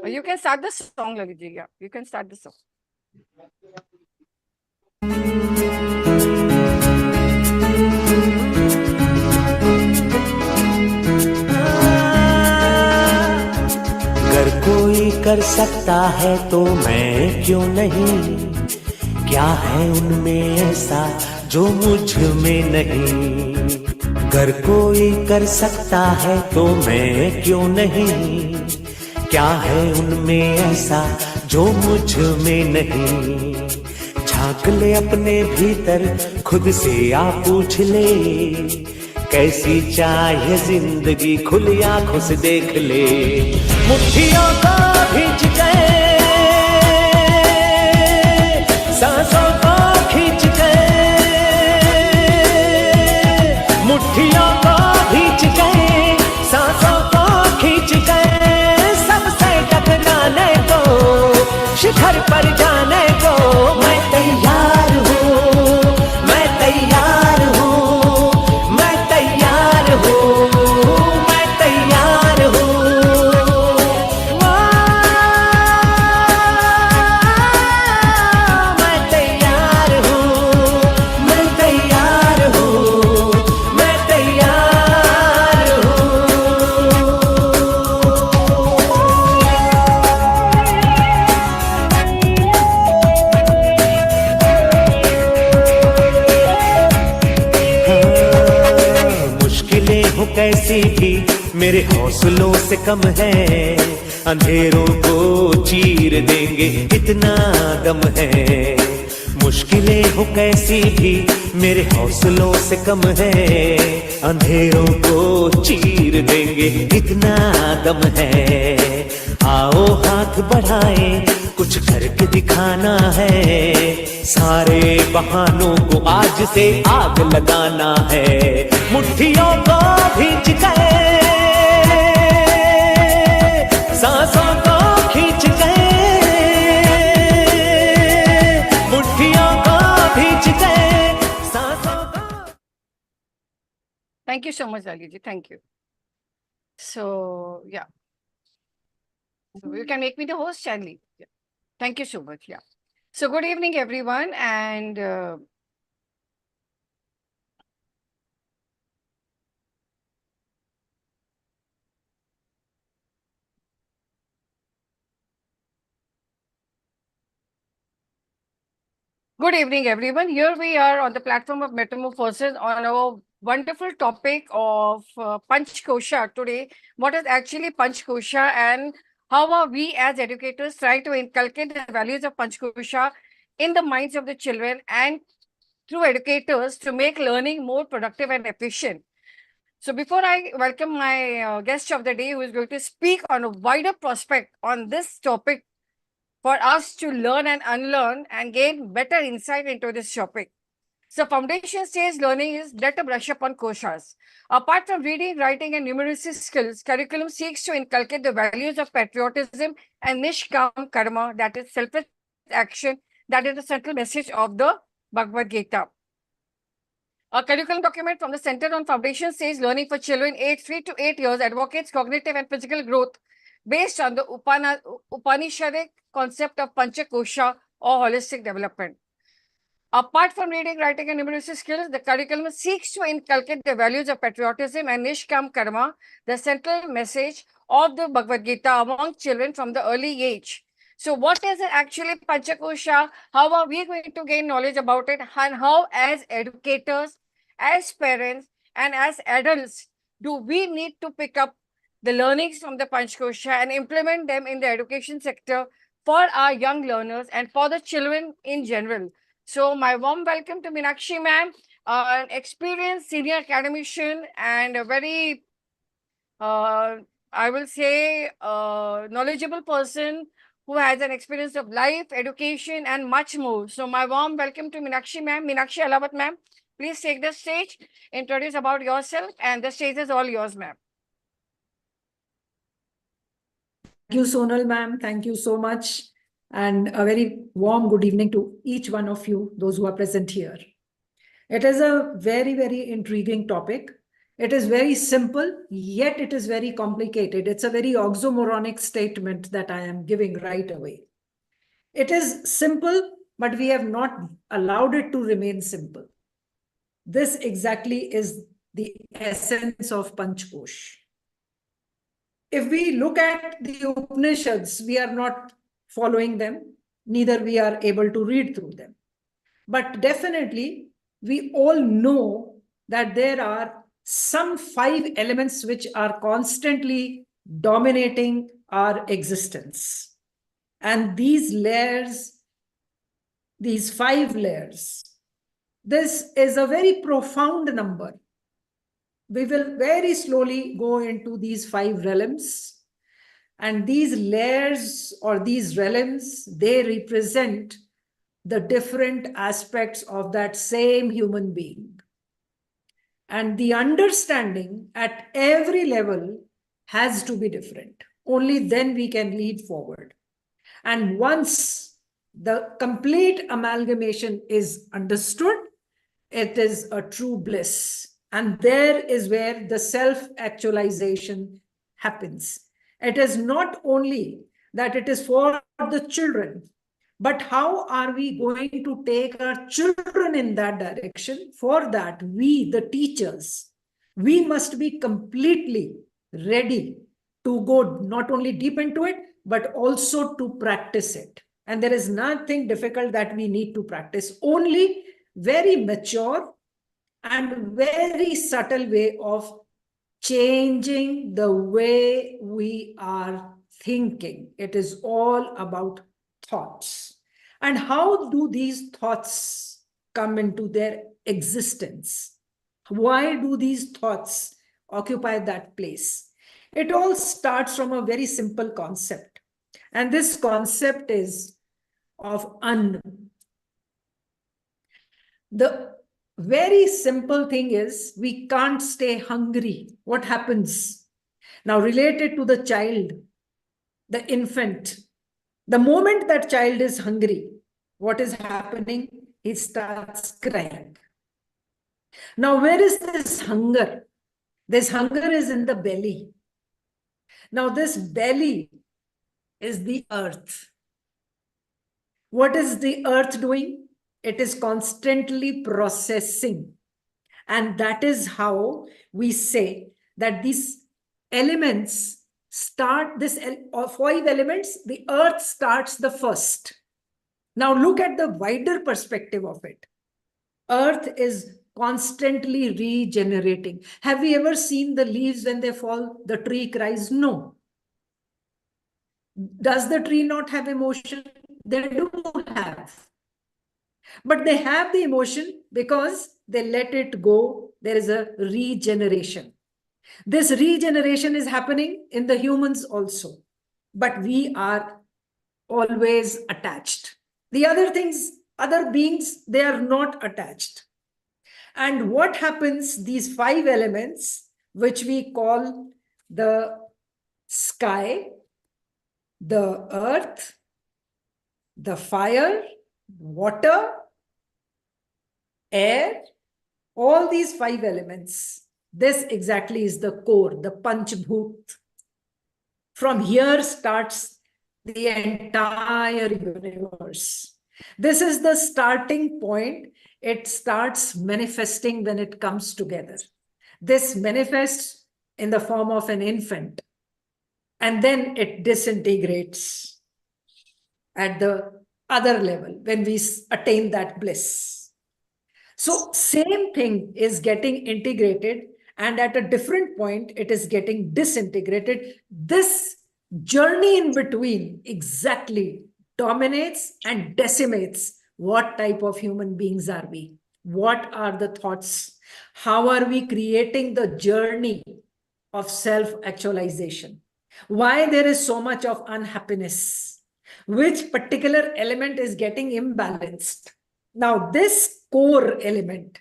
You can start the song, Lalit ji. Yeah, you can start the song. अगर कोई कर सकता है तो मैं क्यों नहीं, क्या है उनमें ऐसा जो मुझ में नहीं। अगर कोई कर सकता है तो मैं क्यों नहीं, क्या है उनमें ऐसा जो मुझ में नहीं। झांक ले अपने भीतर खुद से आ पूछ ले, कैसी चाहे जिंदगी खुली आंखों से देख ले। मुट्ठियों को भींच गए, सांसों को खींच गए, मुट्ठियों को भींच गए, सांसों को खींच गए। सबसे टकराने को, शिखर पर जाने को मैं तैयार हूँ, मैं तैयार हूँ, मैं तैयार हूँ, मैं तैयार हूँ। मैं तैयार हूँ, मैं तैयार हूँ, मैं तैयार हूँ। मुश्किलें हो कैसी भी मेरे हौसलों से कम है, अंधेरों को चीर देंगे इतना दम है। मुश्किलें हो कैसी भी मेरे हौसलों से कम है, अंधेरों को चीर देंगे इतना दम है। आओ हाथ बढ़ाएं, कुछ करके दिखाना है, सारे बहानों को आज से आग लगाना है। मुट्ठियों को भींच गए, सांसों को खींच गए, मुट्ठियों को भींच गए, सांसों को। Thank you so much, Lalit ji. Thank you. So, yeah. So you can make me the host, Chandy. Yeah. Thank you so much. Yeah. So good evening, everyone. And good evening, everyone. Here we are on the platform of Metamorphosis on our wonderful topic of Panchkosha today. What is actually Panchkosha and how are we as educators trying to inculcate the values of Panchkosha in the minds of the children and through educators to make learning more productive and efficient. So before I welcome my guest of the day who is going to speak on a wider prospect on this topic for us to learn and unlearn and gain better insight into this topic. So foundation stage learning is let a brush up on koshas. Apart from reading, writing and numeracy skills, curriculum seeks to inculcate the values of patriotism and nishkam karma, that is selfless action, that is the central message of the Bhagavad Gita. A curriculum document from the Center on Foundation Stage Learning for Children aged 3 to 8 years advocates cognitive and physical growth based on the Upanishadic concept of Panchkosha or holistic development. Apart from reading, writing, and numeracy skills, the curriculum seeks to inculcate the values of patriotism and nishkam karma, the central message of the Bhagavad Gita among children from the early age. So what is it actually Panchkosha? How are we going to gain knowledge about it? And how as educators, as parents, and as adults, do we need to pick up the learnings from the Panchkosha and implement them in the education sector for our young learners and for the children in general? So my warm welcome to Meenakshi ma'am, an experienced senior academician and a very, I will say, knowledgeable person who has an experience of life, education, and much more. So my warm welcome to Meenakshi ma'am. Meenakshi Alawat ma'am, please take the stage, introduce about yourself, and the stage is all yours, ma'am. Thank you, Sonal ma'am. Thank you so much. And a very warm good evening to each one of you, those who are present here. It is a very, very intriguing topic. It is very simple, yet it is very complicated. It's a very oxymoronic statement that I am giving right away. It is simple, but we have not allowed it to remain simple. This exactly is the essence of Panchkosh. If we look at the Upanishads, we are not following them, neither we are able to read through them. But definitely, we all know that there are some 5 elements which are constantly dominating our existence. And these layers, these 5 layers, this is a very profound number. We will very slowly go into these 5 realms. And these layers or these realms, they represent the different aspects of that same human being. And the understanding at every level has to be different. Only then we can lead forward. And once the complete amalgamation is understood, it is a true bliss. And there is where the self-actualization happens. It is not only that it is for the children, but how are we going to take our children in that direction? For that, we, the teachers, we must be completely ready to go not only deep into it, but also to practice it. And there is nothing difficult that we need to practice, only very mature and very subtle way of changing the way we are thinking. It is all about thoughts. And how do these thoughts come into their existence? Why do these thoughts occupy that place? It all starts from a very simple concept. And this concept is of un. The very simple thing is we can't stay hungry. What happens? Now, related to the child, the infant, the moment that child is hungry, what is happening? He starts crying. Now, where is this hunger? This hunger is in the belly. Now, this belly is the earth. What is the earth doing? It is constantly processing. And that is how we say that these elements start, this 5 elements, the earth starts the first. Now look at the wider perspective of it. Earth is constantly regenerating. Have we ever seen the leaves when they fall, the tree cries? No. Does the tree not have emotion? They do have. But they have the emotion because they let it go. There is a regeneration. This regeneration is happening in the humans also. But we are always attached. The other things, other beings, they are not attached. And what happens, these 5 elements, which we call the sky, the earth, the fire, water, air, all these 5 elements, this exactly is the core, the Panchbhut. From here starts the entire universe. This is the starting point. It starts manifesting when it comes together. This manifests in the form of an infant, and then it disintegrates at the other level when we attain that bliss. So same thing is getting integrated, and at a different point, it is getting disintegrated. This journey in between exactly dominates and decimates what type of human beings are we? What are the thoughts? How are we creating the journey of self-actualization? Why there is so much of unhappiness? Which particular element is getting imbalanced? Now, this core element,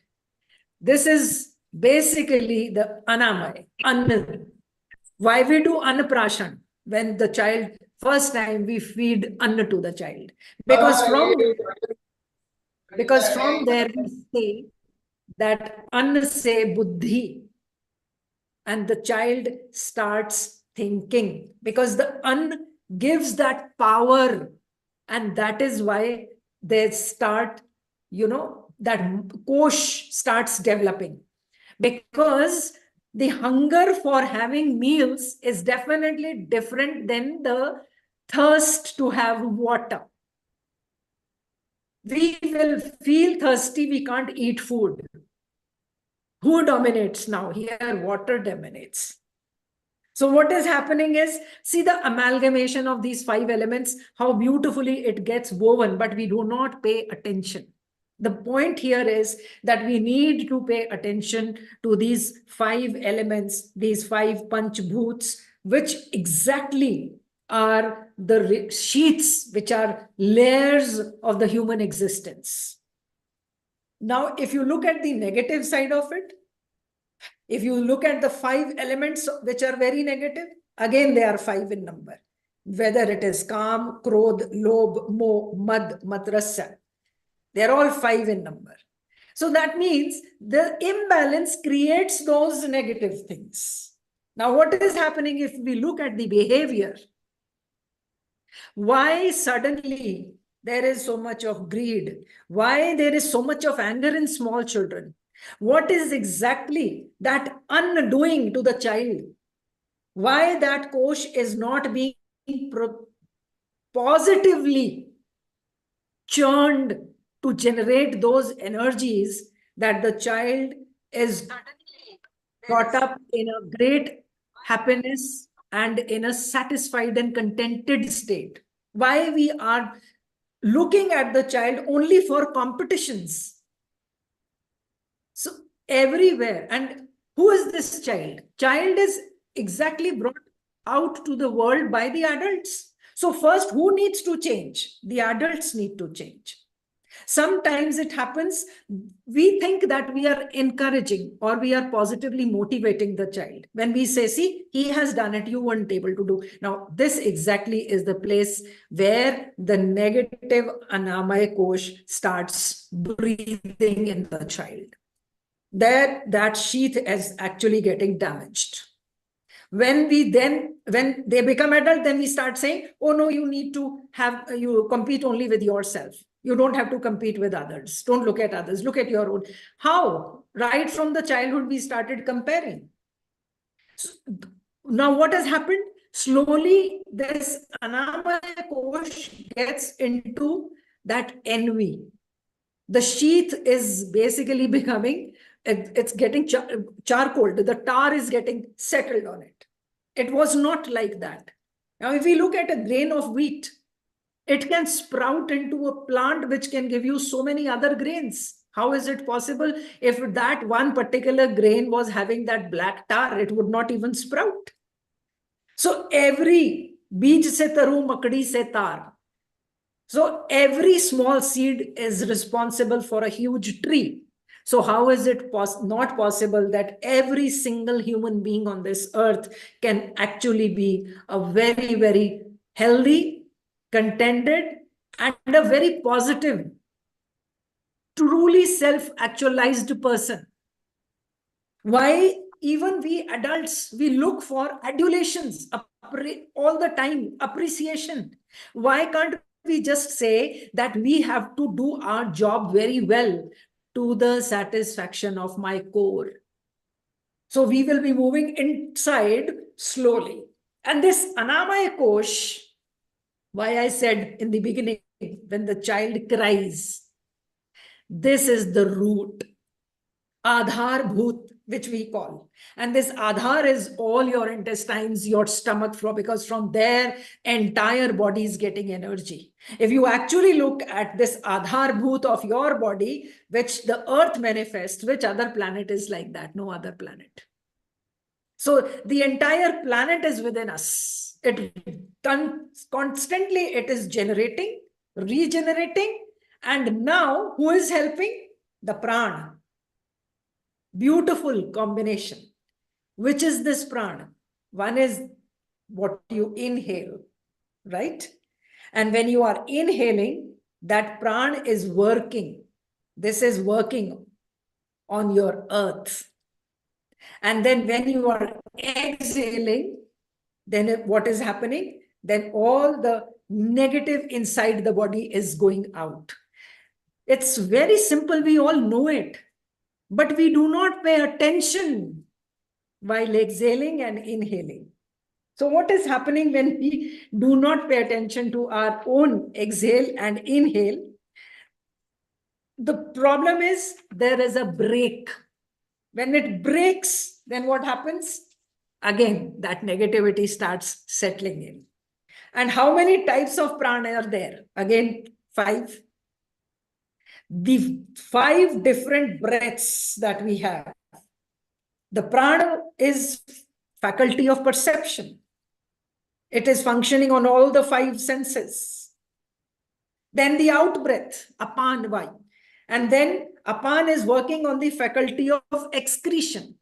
this is basically the anamay, anna. Why we do annaprashan when the child, first time we feed anna to the child? Because from there we say that anna se buddhi, and the child starts thinking, because the gives that power, and that is why they start, that kosh starts developing, because the hunger for having meals is definitely different than the thirst to have water. We will feel thirsty, we can't eat food. Who dominates now? Here, water dominates. So what is happening is, see the amalgamation of these 5 elements, how beautifully it gets woven, but we do not pay attention. The point here is that we need to pay attention to these 5 elements, these 5 panchbhuts, which exactly are the sheets, which are layers of the human existence. Now, if you look at the negative side of it, if you look at the 5 elements which are very negative, again, they are 5 in number. Whether it is Kam, Krodh, Lobh, Moh, Mad, Matrasya, they're all 5 in number. So that means the imbalance creates those negative things. Now, what is happening if we look at the behavior? Why suddenly there is so much of greed? Why there is so much of anger in small children? What is exactly that undoing to the child? Why that kosh is not being positively churned to generate those energies, that the child is brought up in a great happiness and in a satisfied and contented state? Why we are looking at the child only for competitions? So everywhere. And who is this child? Child is exactly brought out to the world by the adults. So first, who needs to change? The adults need to change. Sometimes it happens, we think that we are encouraging or we are positively motivating the child. When we say, see, he has done it, you weren't able to do. Now, this exactly is the place where the negative Anamaya Kosh starts breathing in the child. There, that sheath is actually getting damaged. When they become adult, then we start saying, oh no, you need to you compete only with yourself. You don't have to compete with others. Don't look at others, look at your own. How? Right from the childhood, we started comparing. So, now what has happened? Slowly, this Anamaya Kosh gets into that envy. The sheath is basically becoming, it's getting charcoal. The tar is getting settled on it. It was not like that. Now, if we look at a grain of wheat, it can sprout into a plant which can give you so many other grains. How is it possible? If that one particular grain was having that black tar, it would not even sprout. So every beej se taru, makdi se tar. So every small seed is responsible for a huge tree. So how is it not possible that every single human being on this earth can actually be a very, very healthy, contented, and a very positive, truly self-actualized person? Why even we adults, we look for adulations all the time, appreciation? Why can't we just say that we have to do our job very well to the satisfaction of my core? So we will be moving inside slowly. And this Anamaya Kosh, why I said in the beginning, when the child cries, this is the root, Adhar Bhut, which we call. And this Adhar is all your intestines, your stomach flow, because from there, entire body is getting energy. If you actually look at this Adhar Bhut of your body, which the earth manifests, which other planet is like that? No other planet. So the entire planet is within us. Constantly it is generating, regenerating, and now who is helping? The prana. Beautiful combination. Which is this prana? One is what you inhale, right? And when you are inhaling, that prana is working. This is working on your earth. And then when you are exhaling, then what is happening? Then all the negative inside the body is going out. It's very simple. We all know it, but we do not pay attention while exhaling and inhaling. So what is happening when we do not pay attention to our own exhale and inhale? The problem is there is a break. When it breaks, then what happens? Again, that negativity starts settling in. And how many types of prana are there? Again, 5. The 5 different breaths that we have. The prana is faculty of perception. It is functioning on all the 5 senses. Then the out breath, apan vayu. And then apan is working on the faculty of excretion.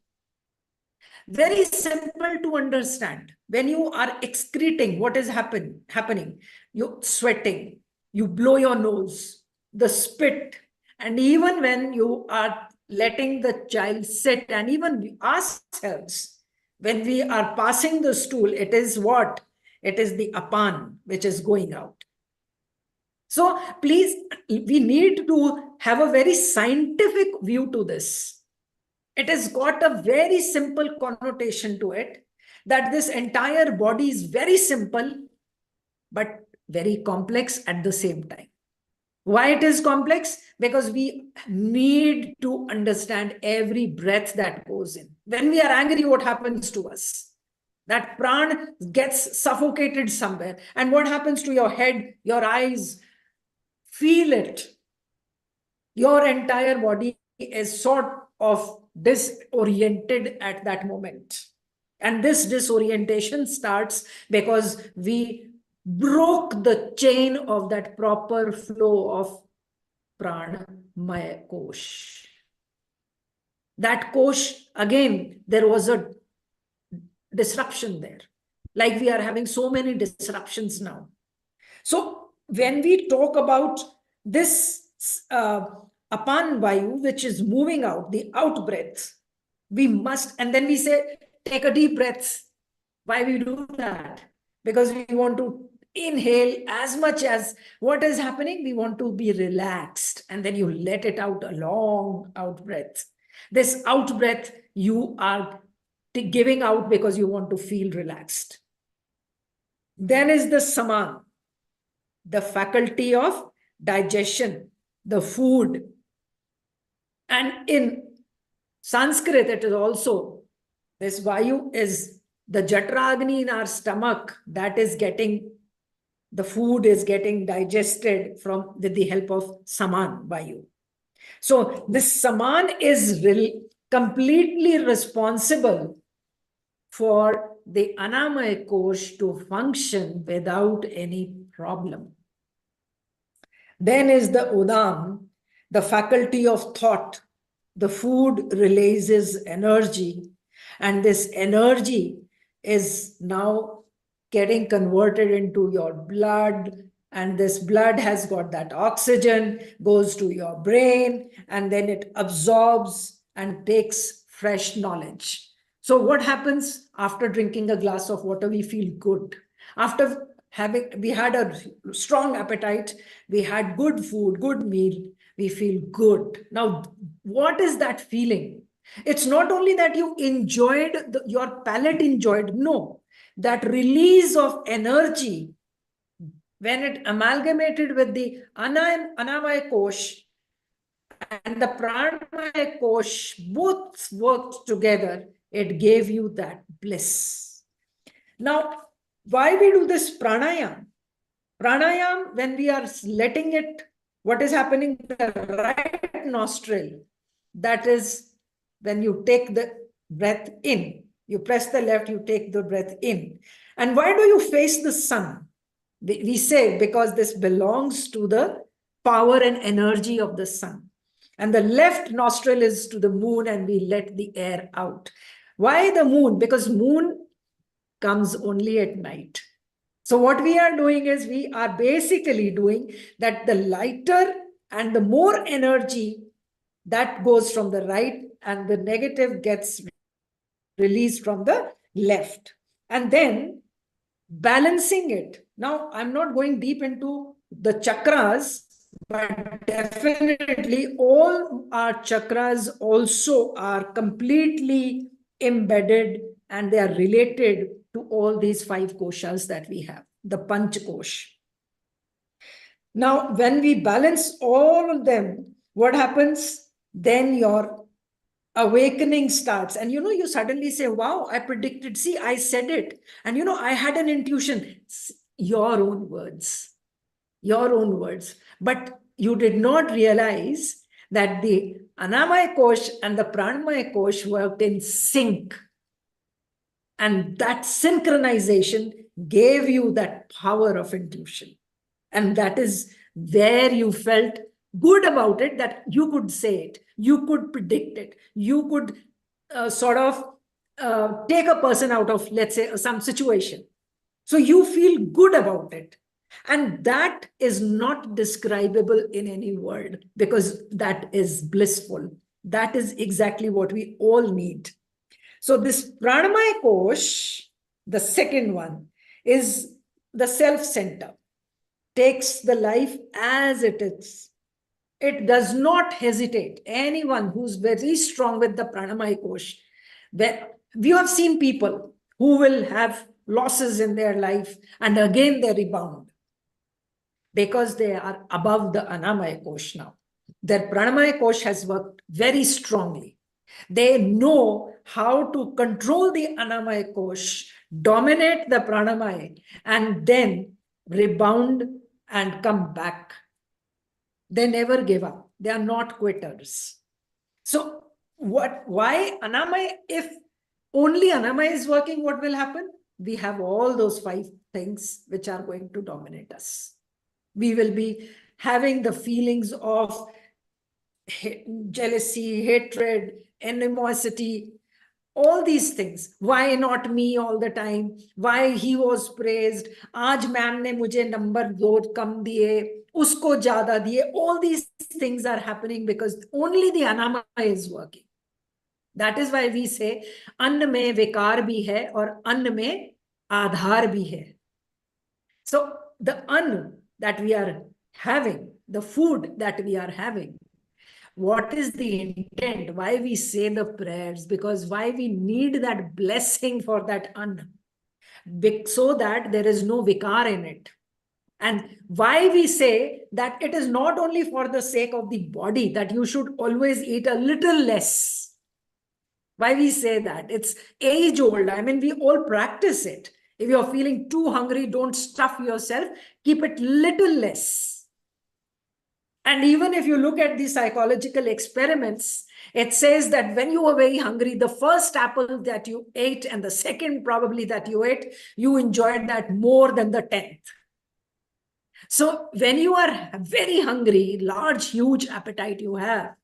Very simple to understand. When you are excreting, what is happening? You're sweating, you blow your nose, the spit, and even when you are letting the child sit, and even ourselves, when we are passing the stool, it is what? It is the apan which is going out. So please, we need to have a very scientific view to this. It has got a very simple connotation to it, that this entire body is very simple, but very complex at the same time. Why it is complex? Because we need to understand every breath that goes in. When we are angry, what happens to us? That prana gets suffocated somewhere. And what happens to your head, your eyes? Feel it. Your entire body is sort of disoriented at that moment. And this disorientation starts because we broke the chain of that proper flow of prana maya kosh. That kosh, again, there was a disruption there. Like we are having so many disruptions now. So when we talk about this apan vayu, which is moving out, the out breath, we must, and then we say, take a deep breath. Why we do that? Because we want to inhale as much as what is happening. We want to be relaxed, and then you let it out, a long out breath. This out breath you are giving out because you want to feel relaxed. Then is the saman, the faculty of digestion, the food. And in Sanskrit, it is also, this vayu is the jatragni in our stomach that is getting, the food is getting digested with the help of saman vayu. So this saman is completely responsible for the Annamaya Kosh to function without any problem. Then is the Udam, the faculty of thought. The food releases energy, and this energy is now getting converted into your blood, and this blood has got that oxygen, goes to your brain, and then it absorbs and takes fresh knowledge. So what happens after drinking a glass of water? We feel good. After we had a strong appetite, we had good food, good meal, we feel good. Now, what is that feeling? It's not only that you enjoyed, your palate enjoyed, no. That release of energy, when it amalgamated with the Annamaya Kosh and the Pranamaya Kosh, both worked together, it gave you that bliss. Now, why we do this pranayam? Pranayam, when we are letting it, what is happening? The right nostril, that is when you take the breath in, you press the left, you take the breath in. And why do you face the sun? We say because this belongs to the power and energy of the sun. And the left nostril is to the moon, and we let the air out. Why the moon? Because moon comes only at night. So what we are doing is we are basically doing that the lighter and the more energy that goes from the right, and the negative gets released from the left. And then balancing it. Now, I'm not going deep into the chakras, but definitely all our chakras also are completely embedded and they are related to all these 5 koshas that we have, the Panchkosha. Now, when we balance all of them, what happens? Then your awakening starts. And you suddenly say, wow, I predicted. See, I said it. And I had an intuition. Your own words. Your own words. But you did not realize that the Anamaya Kosh and the Pranamaya Kosh worked in sync. And that synchronization gave you that power of intuition. And that is where you felt good about it, that you could say it, you could predict it, you could sort of take a person out of, let's say, some situation. So you feel good about it. And that is not describable in any word, because that is blissful. That is exactly what we all need. So this Pranamaya Kosh, the second one, is the self-center, takes the life as it is. It does not hesitate. Anyone who's very strong with the Pranamaya Kosh, we have seen people who will have losses in their life and again they rebound because they are above the Anamaya Kosh now. Their Pranamaya Kosh has worked very strongly. They know how to control the Anamaya Kosh, dominate the Pranamaya, and then rebound and come back. They never give up. They are not quitters. So why Anamaya? If only Anamaya is working, what will happen? We have all those 5 things which are going to dominate us. We will be having the feelings of jealousy, hatred, animosity, all these things. Why not me all the time? Why he was praised? Aaj ma'am ne mujhe number 2 kam diye, usko jyada diye. All these things are happening because only the Anamaya is working. That is why we say, Ann mein vikar bhi hai aur Ann mein aadhar bhi hai. So the Ann that we are having, the food that we are having, what is the intent? Why we say the prayers? Because why we need that blessing for that Ann, so that there is no vikar in it. And why we say that it is not only for the sake of the body, that you should always eat a little less. Why we say that? It's age old. I mean, we all practice it. If you're feeling too hungry, don't stuff yourself. Keep it little less. And even if you look at the psychological experiments, it says that when you were very hungry, the first apple that you ate and the second probably that you ate, you enjoyed that more than the 10th. So when you are very hungry, large, huge appetite you have,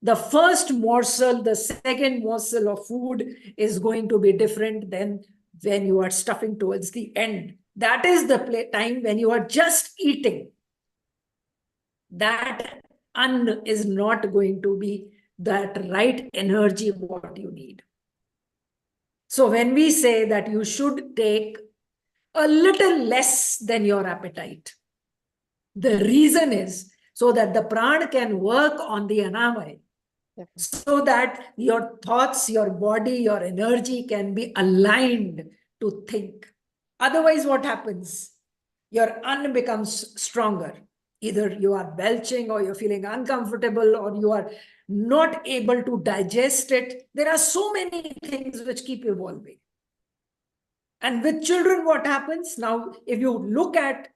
the first morsel, the second morsel of food is going to be different than when you are stuffing towards the end. That is the time when you are just eating. That Ann is not going to be that right energy what you need. So when we say that you should take a little less than your appetite, the reason is so that the prana can work on the Anamaya, so that your thoughts, your body, your energy can be aligned to think. Otherwise, what happens? Your Ann becomes stronger. Either you are belching or you're feeling uncomfortable or you are not able to digest it. There are so many things which keep evolving. And with children, what happens? Now, if you look at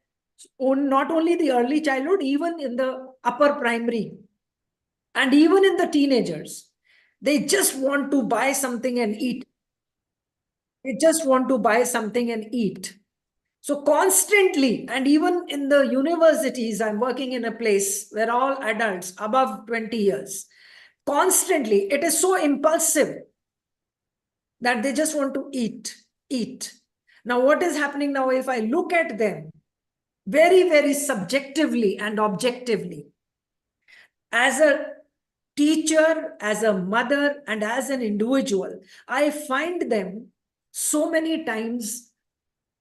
not only the early childhood, even in the upper primary, and even in the teenagers, they just want to buy something and eat. They just want to buy something and eat. So constantly, and even in the universities, I'm working in a place where all adults above 20 years, constantly, it is so impulsive that they just want to eat, eat. Now, what is happening now, if I look at them very, very subjectively and objectively, as a teacher, as a mother, and as an individual, I find them so many times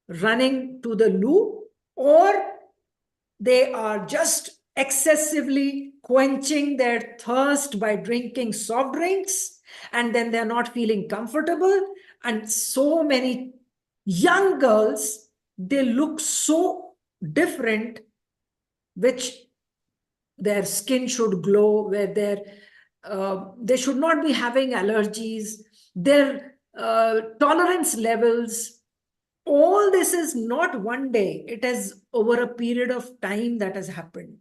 running to the loo, or they are just excessively quenching their thirst by drinking soft drinks, and then they're not feeling comfortable. And so many young girls, they look so different, which their skin should glow, where they should not be having allergies, their tolerance levels. All this is not one day, it is over a period of time that has happened.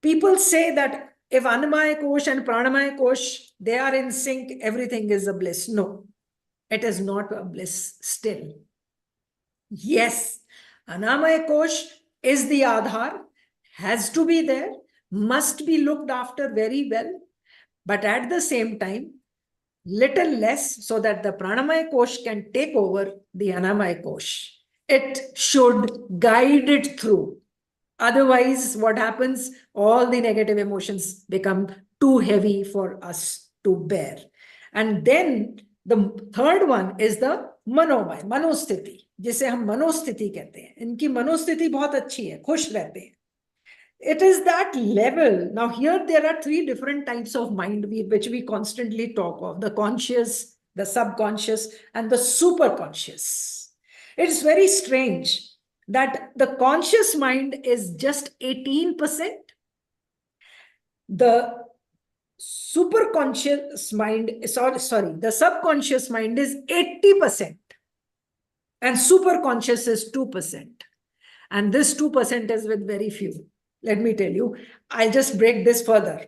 People say that if Annamaya Kosh and Pranamaya Kosh, they are in sync, everything is a bliss. No, it is not a bliss still. Yes, Annamaya Kosh is the Aadhar, has to be there, must be looked after very well, but at the same time, little less, so that the Pranamaya Kosh can take over the Annamaya Kosh. It should guide it through. Otherwise, what happens? All the negative emotions become too heavy for us to bear. And then the third one is the मनोमय, मनोस्थिति, जिसे हम मनोस्थिति कहते हैं. इनकी मनोस्थिति बहुत अच्छी है, खुश रहते हैं. It is that level. Now here there are three different types of mind which we constantly talk of: the conscious, the subconscious, and the superconscious. It's very strange that the conscious mind is just 18%. The superconscious mind, sorry, the subconscious mind is 80%. And superconscious is 2%. And this 2% is with very few. Let me tell you, I'll just break this further.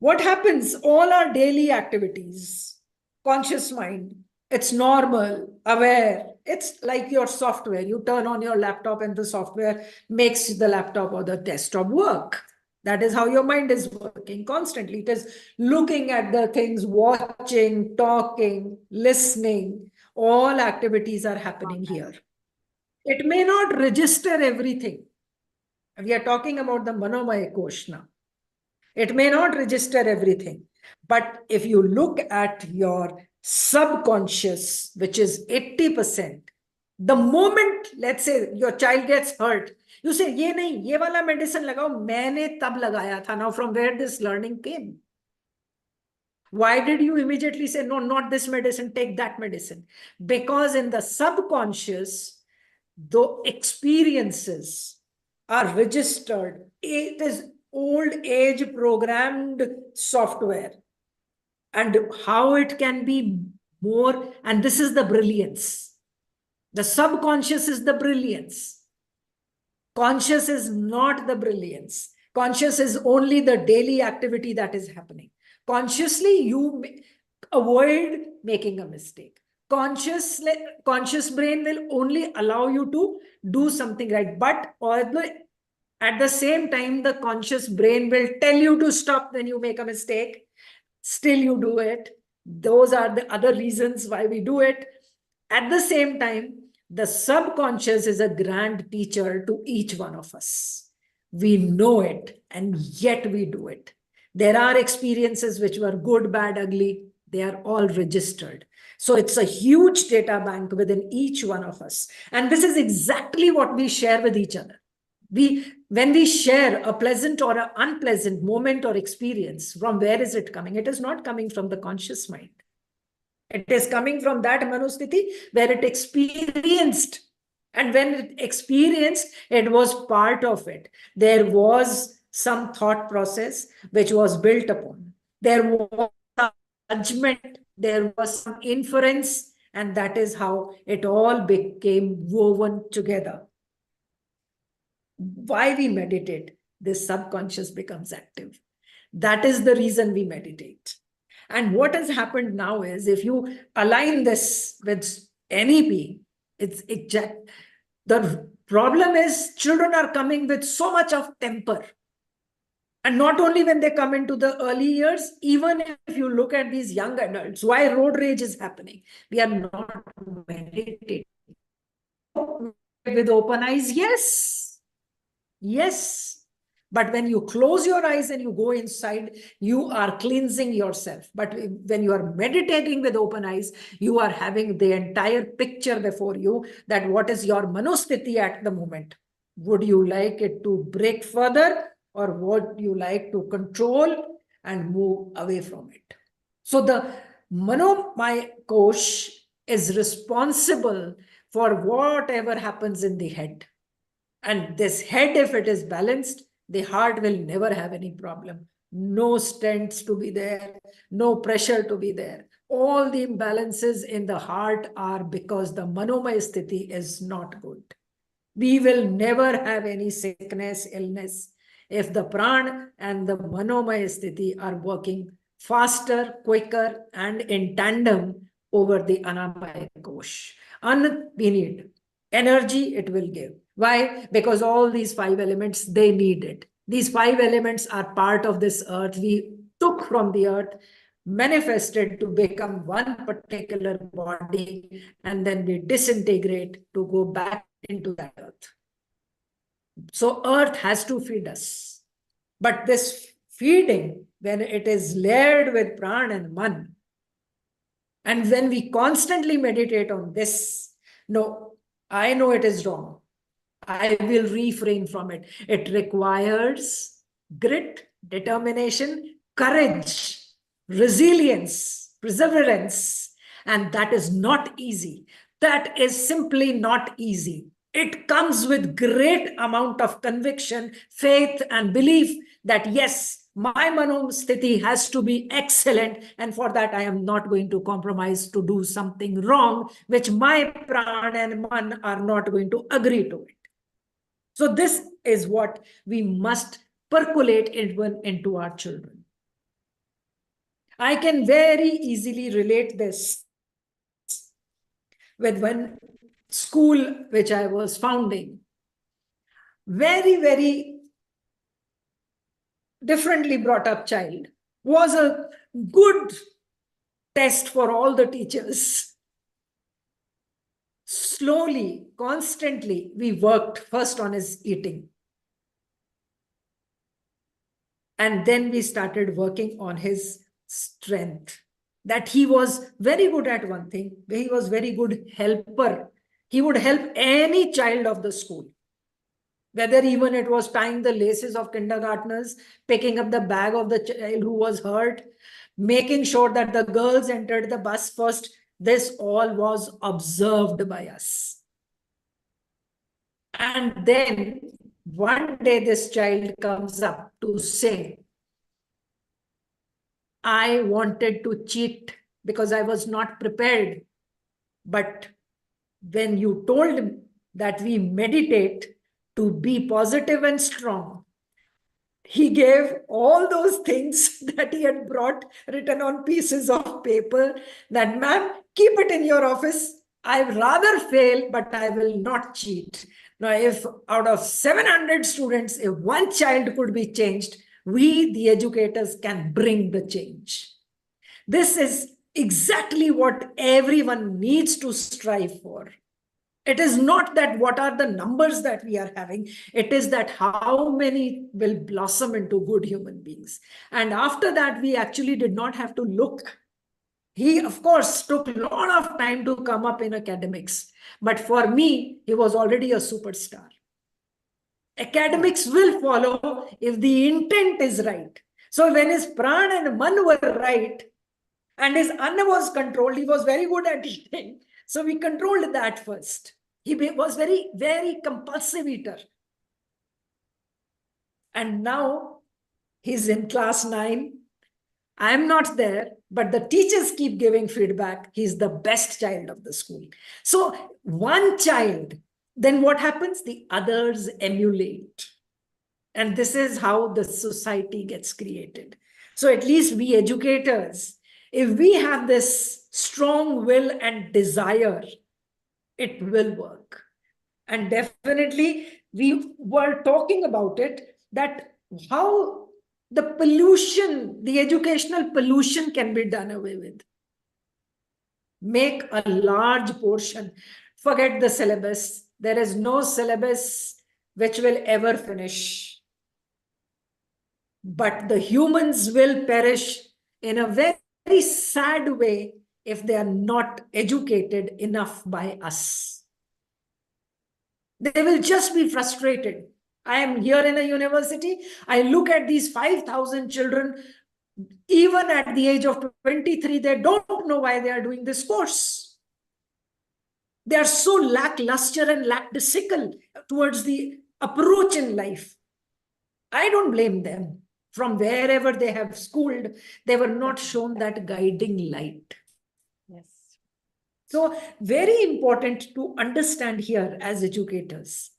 What happens? All our daily activities, conscious mind, it's normal, aware. It's like your software. You turn on your laptop and the software makes the laptop or the desktop work. That is how your mind is working constantly. It is looking at the things, watching, talking, listening. All activities are happening here. It may not register everything. We are talking about the Manomaya Kosh now. It may not register everything. But if you look at your subconscious, which is 80%, the moment, let's say, your child gets hurt, you say, ye nahi, ye wala medicine lagao, maine tab lagaya tha. Now, from where this learning came? Why did you immediately say, no, not this medicine, take that medicine? Because in the subconscious, the experiences are registered. It is old age programmed software. And how it can be more, and this is the brilliance. The subconscious is the brilliance. Conscious is not the brilliance. Conscious is only the daily activity that is happening. Consciously, you avoid making a mistake. Conscious brain will only allow you to do something right. But at the same time, the conscious brain will tell you to stop when you make a mistake. Still you do it. Those are the other reasons why we do it. At the same time, the subconscious is a grand teacher to each one of us. We know it, and yet we do it. There are experiences which were good, bad, ugly. They are all registered. So it's a huge data bank within each one of us. And this is exactly what we share with each other. When we share a pleasant or an unpleasant moment or experience, from where is it coming? It is not coming from the conscious mind. It is coming from that manusthiti where it experienced. And when it experienced, it was part of it. There was some thought process which was built upon. There was some judgment, there was some inference, and that is how it all became woven together. Why we meditate? This subconscious becomes active. That is the reason we meditate. And what has happened now is, if you align this with any being, the problem is children are coming with so much of temper. And not only when they come into the early years, even if you look at these young adults, why road rage is happening? We are not meditating. With open eyes, yes. Yes. But when you close your eyes and you go inside, you are cleansing yourself. But when you are meditating with open eyes, you are having the entire picture before you, that what is your manosthiti at the moment. Would you like it to break further, or would you like to control and move away from it? So the Manomaya Kosh is responsible for whatever happens in the head. And this head, if it is balanced, the heart will never have any problem. No stents to be there, no pressure to be there. All the imbalances in the heart are because the Manomaya Sthiti is not good. We will never have any sickness, illness, if the Pran and the Manomaya Sthiti are working faster, quicker, and in tandem over the Anamaya Kosh. We need energy, it will give. Why? Because all these 5 elements, they need it. These 5 elements are part of this earth. We took from the earth, manifested to become one particular body, and then we disintegrate to go back into that earth. So earth has to feed us. But this feeding, when it is layered with pran and man, and when we constantly meditate on this, no, I know it is wrong, I will refrain from it. It requires grit, determination, courage, resilience, perseverance, and that is not easy. That is simply not easy. It comes with great amount of conviction, faith, and belief that yes, my manosthiti has to be excellent, and for that I am not going to compromise to do something wrong, which my pran and man are not going to agree to it. So this is what we must percolate into our children. I can very easily relate this with one school which I was founding. Very, very differently brought up child was a good test for all the teachers. Slowly, constantly, we worked first on his eating. And then we started working on his strength. That he was very good at one thing, he was very good helper. He would help any child of the school. Whether even it was tying the laces of kindergartners, picking up the bag of the child who was hurt, making sure that the girls entered the bus first, this all was observed by us. And then one day this child comes up to say, I wanted to cheat because I was not prepared. But when you told him that we meditate to be positive and strong, he gave all those things that he had brought written on pieces of paper, that, ma'am, keep it in your office. I'd rather fail, but I will not cheat. Now, if out of 700 students, if one child could be changed, we, the educators, can bring the change. This is exactly what everyone needs to strive for. It is not that what are the numbers that we are having. It is that how many will blossom into good human beings. And after that, we actually did not have to look. He, of course, took a lot of time to come up in academics. But for me, he was already a superstar. Academics will follow if the intent is right. So when his pran and man were right, and his anna was controlled, he was very good at eating. So we controlled that first. He was very, very compulsive eater. And now he's in class 9. I'm not there, but the teachers keep giving feedback. He's the best child of the school. So one child, then what happens? The others emulate. And this is how the society gets created. So at least we educators, if we have this strong will and desire, it will work. And definitely, we were talking about it, that how the pollution, the educational pollution can be done away with. Make a large portion. Forget the syllabus. There is no syllabus which will ever finish. But the humans will perish in a very sad way if they are not educated enough by us. They will just be frustrated. I am here in a university. I look at these 5,000 children. Even at the age of 23, they don't know why they are doing this course. They are so lackluster and lackadaisical towards the approach in life. I don't blame them. From wherever they have schooled, they were not shown that guiding light. Yes. So, very important to understand here as educators.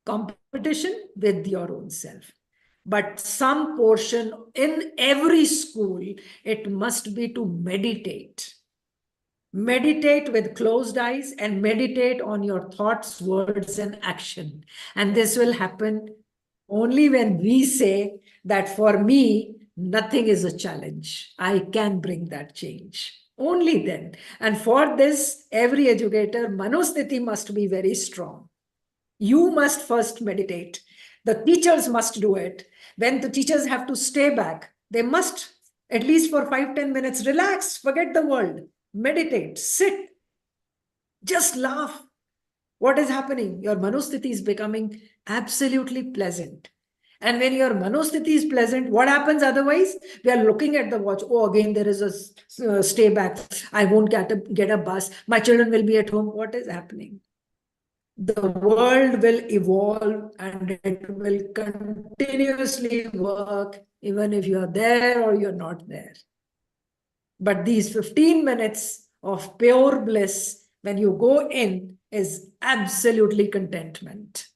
Competition with your own self. But some portion in every school, it must be to meditate. Meditate with closed eyes and meditate on your thoughts, words, and action. And this will happen only when we say that for me, nothing is a challenge. I can bring that change. Only then. And for this, every educator, Manosthiti must be very strong. You must first meditate. The teachers must do it. When the teachers have to stay back, they must, at least for 5-10 minutes, relax, forget the world, meditate, sit, just laugh. What is happening? Your Manosthiti is becoming absolutely pleasant. And when your Manosthiti is pleasant, what happens otherwise? We are looking at the watch. Oh, again, there is a stay back. I won't get a bus. My children will be at home. What is happening? The world will evolve and it will continuously work, even if you're there or you're not there. But these 15 minutes of pure bliss, when you go in, is absolutely contentment.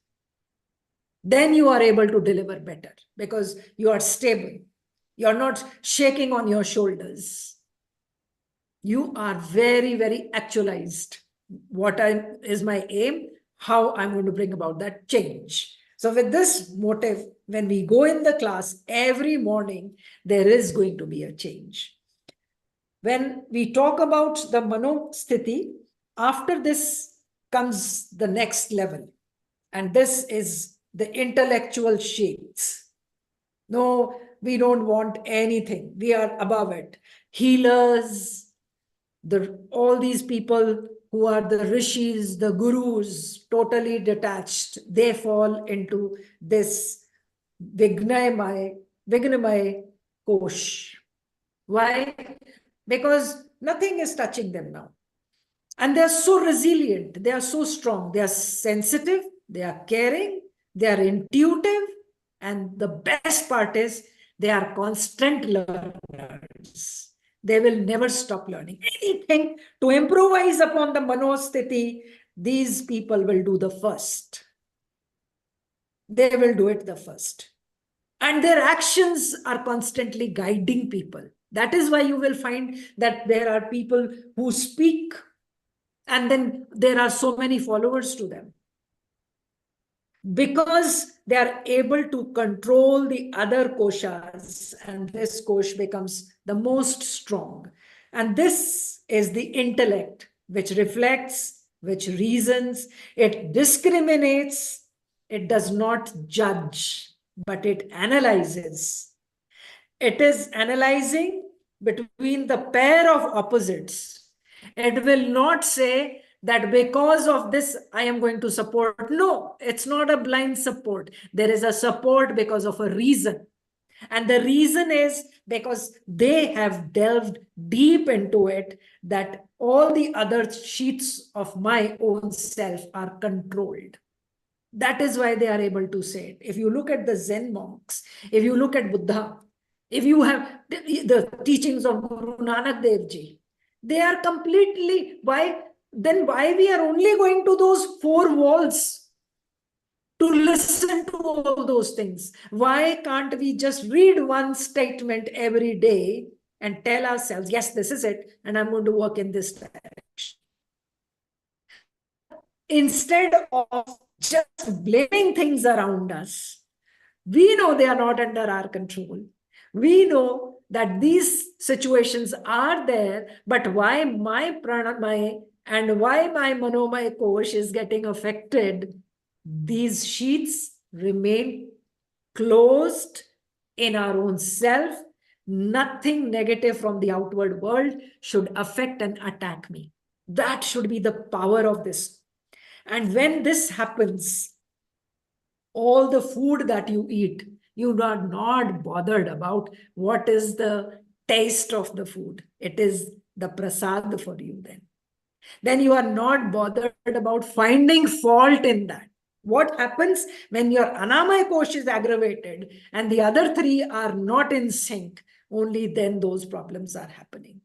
Then you are able to deliver better because you are stable. You're not shaking on your shoulders. You are very, very actualized. What is my aim? How I'm going to bring about that change. So with this motive, when we go in the class every morning, there is going to be a change. When we talk about the Manosthiti, after this comes the next level. And this is the intellectual sheets. No, we don't want anything. We are above it. Healers, all these people who are the rishis, the gurus, totally detached, they fall into this Vignamay kosh. Why? Because nothing is touching them now. And they're so resilient, they are so strong, they are sensitive, they are caring, they are intuitive, and the best part is they are constant learners. They will never stop learning. Anything to improvise upon the Manosthiti, these people will do the first. They will do it the first. And their actions are constantly guiding people. That is why you will find that there are people who speak and then there are so many followers to them. Because they are able to control the other koshas, and this kosh becomes the most strong. And this is the intellect, which reflects, which reasons, it discriminates, it does not judge, but it analyzes. It is analyzing between the pair of opposites. It will not say that because of this, I am going to support. No, it's not a blind support. There is a support because of a reason. And the reason is because they have delved deep into it, that all the other sheets of my own self are controlled. That is why they are able to say it. If you look at the Zen monks, if you look at Buddha, if you have the teachings of Guru Nanak Dev Ji, they are completely, why we are only going to those four walls to listen to all those things? Why can't we just read one statement every day and tell ourselves, yes, this is it, and I'm going to work in this direction? Instead of just blaming things around us, we know they are not under our control. We know that these situations are there, but why my pranamaya and why my manomaya kosh is getting affected, these sheets remain closed in our own self. Nothing negative from the outward world should affect and attack me. That should be the power of this. And when this happens, all the food that you eat, you are not bothered about what is the taste of the food. It is the prasad for you then. Then you are not bothered about finding fault in that. What happens when your Anamaya Kosh is aggravated and the other three are not in sync? Only then those problems are happening.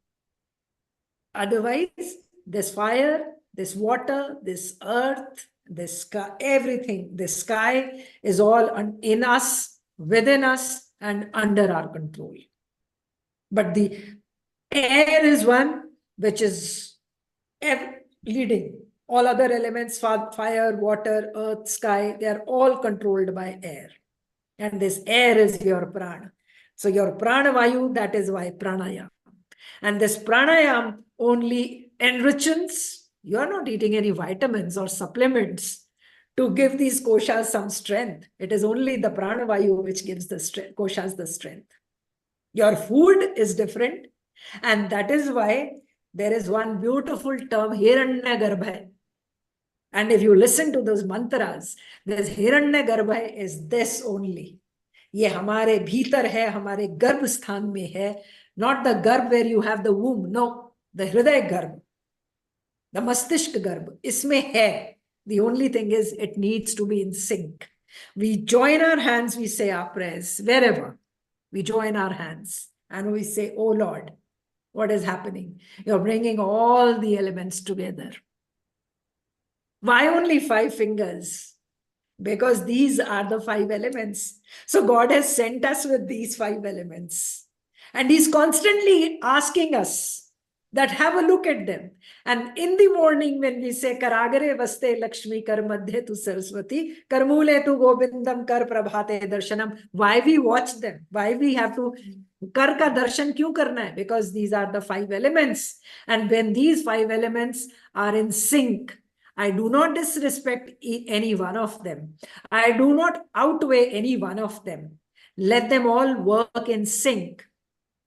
Otherwise, this fire, this water, this earth, this sky, everything, this sky is all in us, within us, and under our control. But the air is one which is leading. All other elements, fire, water, earth, sky, they are all controlled by air. And this air is your prana. So your prana vayu, that is why pranayam. And this pranayam only enriches. You are not eating any vitamins or supplements to give these koshas some strength. It is only the prana vayu which gives the koshas the strength. Your food is different. And that is why there is one beautiful term, Hiranyagarbha. And if you listen to those mantras, this Hiranyagarbha is this only. ये हमारे भीतर है, हमारे गर्भ स्थान में है. Not the garb where you have the womb. No, the hriday garb, the mastishk garb. इसमें है. The only thing is it needs to be in sync. We join our hands, we say our prayers wherever. We join our hands and we say, oh Lord, what is happening? You're bringing all the elements together. Why only 5 fingers? Because these are the 5 elements. So God has sent us with these 5 elements. And He's constantly asking us that have a look at them. And in the morning when we say, Karagare vaste Lakshmi kar madhye tu Saraswati, karmule tu Govindam kar prabhate darshanam. Why we watch them? Why we have to kar ka darshan kyun karna hai? Because these are the 5 elements. And when these 5 elements are in sync, I do not disrespect any one of them. I do not outweigh any one of them. Let them all work in sync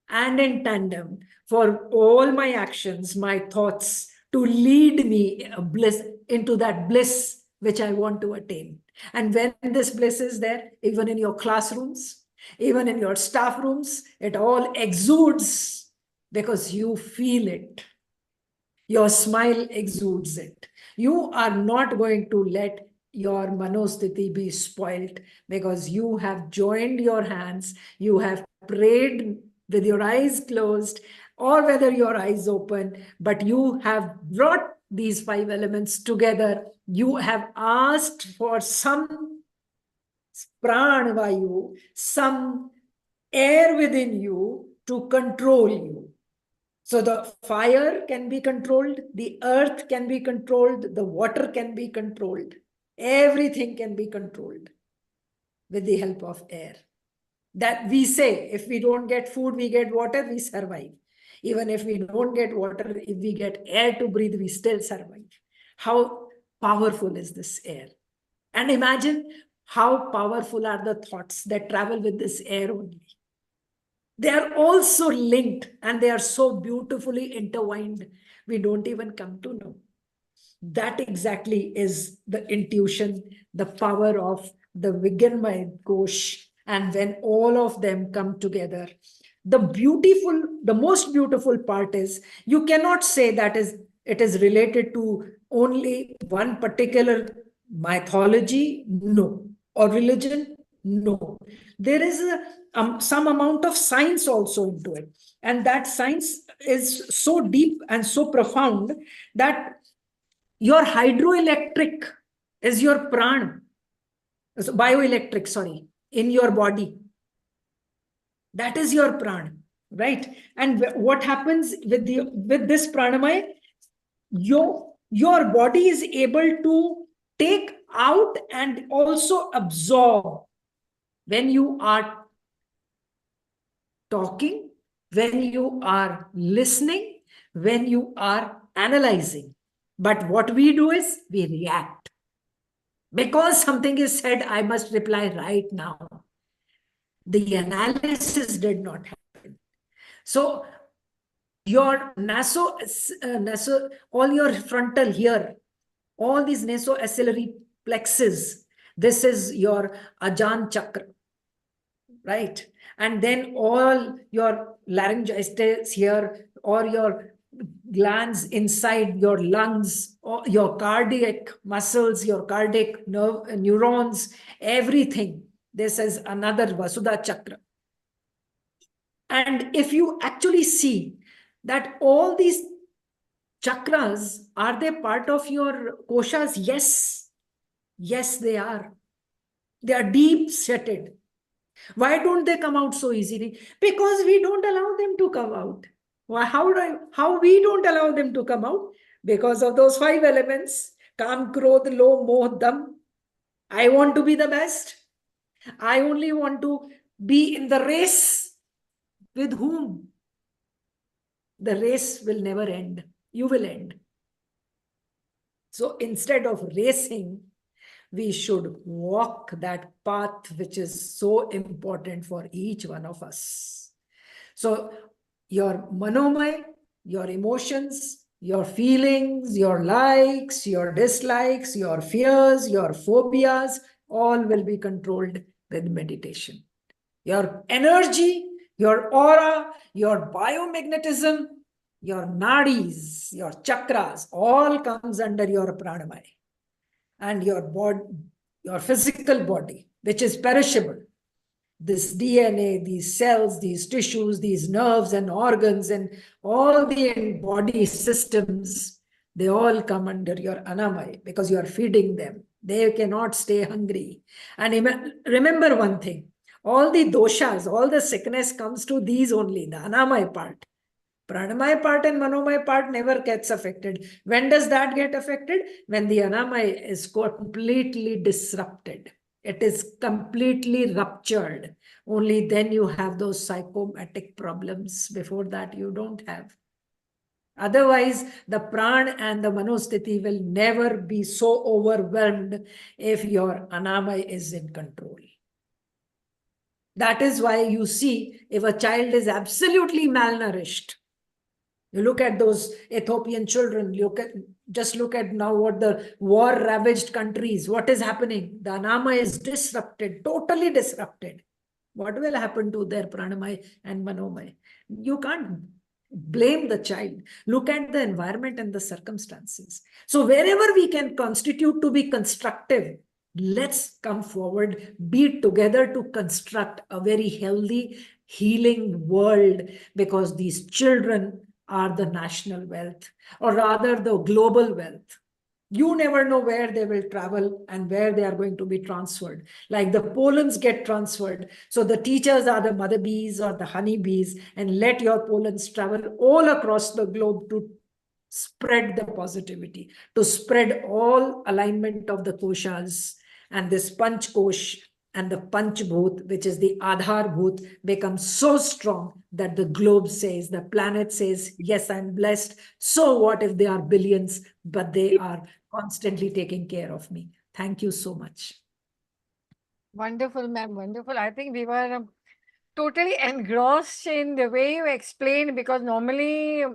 and in tandem for all my actions, my thoughts to lead me into that bliss which I want to attain. And when this bliss is there, even in your classrooms, even in your staff rooms, it all exudes because you feel it. Your smile exudes it. You are not going to let your manosthiti be spoilt because you have joined your hands, you have prayed with your eyes closed or whether your eyes open, but you have brought these 5 elements together. You have asked for some pranavayu, some air within you to control you. So the fire can be controlled, the earth can be controlled, the water can be controlled. Everything can be controlled with the help of air. That we say, if we don't get food, we get water, we survive. Even if we don't get water, if we get air to breathe, we still survive. How powerful is this air? And imagine how powerful are the thoughts that travel with this air only. They are also linked and they are so beautifully intertwined, we don't even come to know. That exactly is the intuition, the power of the Viganmaya Kosh. And when all of them come together, the most beautiful part is you cannot say that it is related to only one particular mythology, no, or religion, no. There is some amount of science also into it. And that science is so deep and so profound that your hydroelectric is your prana, bioelectric, sorry, in your body. That is your prana, right? And what happens with this pranamaya? Your body is able to take out and also absorb when you are talking, when you are listening, when you are analyzing. But what we do is we react. Because something is said, I must reply right now. The analysis did not happen. So your all your frontal here, all these nasoaxillary plexus, this is your Ajahn chakra, right? And then all your laryngitis here, or your glands inside your lungs, or your cardiac muscles, your cardiac nerve, neurons, everything. This is another Vasudha chakra. And if you actually see that all these chakras, are they part of your koshas? Yes. Yes, they are. They are deep seated. Why don't they come out so easily? Because we don't allow them to come out. How we don't allow them to come out? Because of those five elements: Kam, Krodh, Lobh, Moh, Dam. I want to be the best. I only want to be in the race. With whom? The race will never end. You will end. So instead of racing, we should walk that path which is so important for each one of us. So your manomai, your emotions, your feelings, your likes, your dislikes, your fears, your phobias, all will be controlled with meditation. Your energy, your aura, your biomagnetism, your nadis, your chakras, all comes under your pranamaya. And your body, your physical body, which is perishable, this DNA, these cells, these tissues, these nerves and organs, and all the body systems, they all come under your anamaya because you are feeding them. They cannot stay hungry. And remember one thing, all the doshas, all the sickness comes to these only, the anamaya part. Pranamaya part and manomaya part never gets affected. When does that get affected? When the anamaya is completely disrupted. It is completely ruptured. Only then you have those psychomatic problems. Before that, you don't have. Otherwise, the pran and the manosthiti will never be so overwhelmed if your anamaya is in control. That is why you see, if a child is absolutely malnourished, you look at those Ethiopian children, just look at now what the war-ravaged countries, what is happening? The anama is disrupted, totally disrupted. What will happen to their pranamaya and manomaya? You can't blame the child. Look at the environment and the circumstances. So wherever we can constitute to be constructive, let's come forward, be together to construct a very healthy, healing world, because these children are the national wealth, or rather the global wealth. You never know where they will travel and where they are going to be transferred. Like the pollens get transferred. So the teachers are the mother bees or the honey bees, and let your pollens travel all across the globe to spread the positivity, to spread all alignment of the koshas. And this Panchkosh and the Panchbhut, which is the Adhar Bhut, becomes so strong that the globe says, the planet says, yes, I'm blessed. So what if they are billions, but they are constantly taking care of me? Thank you so much. Wonderful, ma'am. Wonderful. I think we were totally engrossed in the way you explained, because normally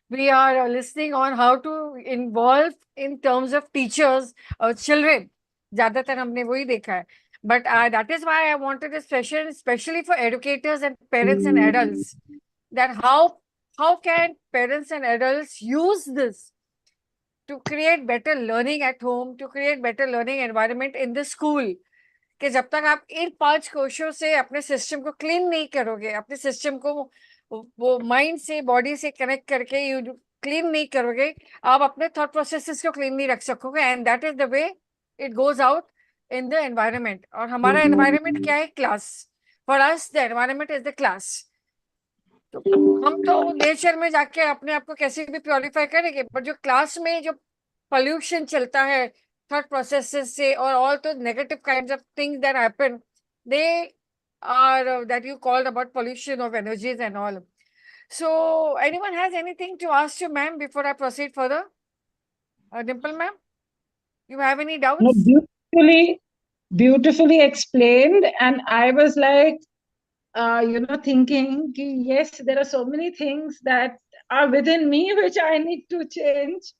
we are listening on how to involve in terms of teachers or children. ज़्यादातर हमने वही देखा है. But that is why I wanted this session, especially for educators and parents and adults, that how can parents and adults use this to create better learning at home, to create better learning environment in the school. कि जब तक आप इन 5 कोशों से अपने system को clean नहीं करोगे, अपने सिस्टम को वो माइंड से, बॉडी से कनेक्ट करके यू क्लीन नहीं करोगे, आप अपने थॉट प्रोसेसेस को क्लीन नहीं रख सकोगे. And that is the way it goes out in the environment. और हमारा एनवायरनमेंट क्या है? Class. For us the environment is the class. तो हम तो नेचर में जाके अपने आप को कैसे भी प्योरीफाई करेंगे, पर जो क्लास में जो पोल्यूशन चलता है thought processes say, or all the negative kinds of things that happen, they are that you called about pollution of energies and all. So anyone has anything to ask you, ma'am, before I proceed further? Dimple, ma'am, you have any No, doubts? beautifully explained. And I was like, thinking, yes, there are so many things that are within me which I need to change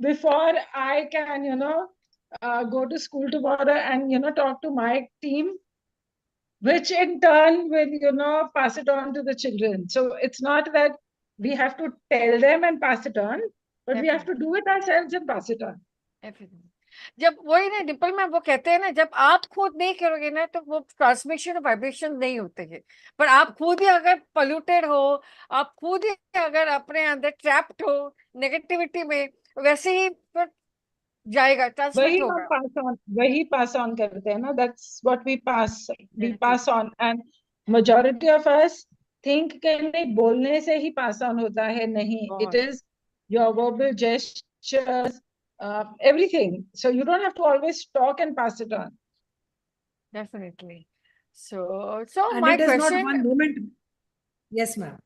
before I can, go to school tomorrow and, talk to my team, which in turn will, pass it on to the children. So it's not that we have to tell them and pass it on, but we have to do it ourselves and pass it on. जब वही ना Dimple ma'am वो कहते हैं ना, जब आप खुद नहीं करोगे ना तो वो ट्रांसमिशन वाइब्रेशन नहीं होते हैं, पर आप खुद ही अगर पोल्यूटेड हो, आप खुद ही अगर अपने अंदर ट्रैप्ड हो नेगेटिविटी में, वैसे ही फिर जाएगा, ट्रांसमिट होगा। वही पास ऑन करते हैं ना, that's what we pass on. And majority of us think कि नहीं, बोलने से ही पास ऑन होता है, नहीं, it is your verbal gestures, everything. So you don't have to always talk and pass it on. Definitely. So And my it is question, not one moment. Yes, ma'am.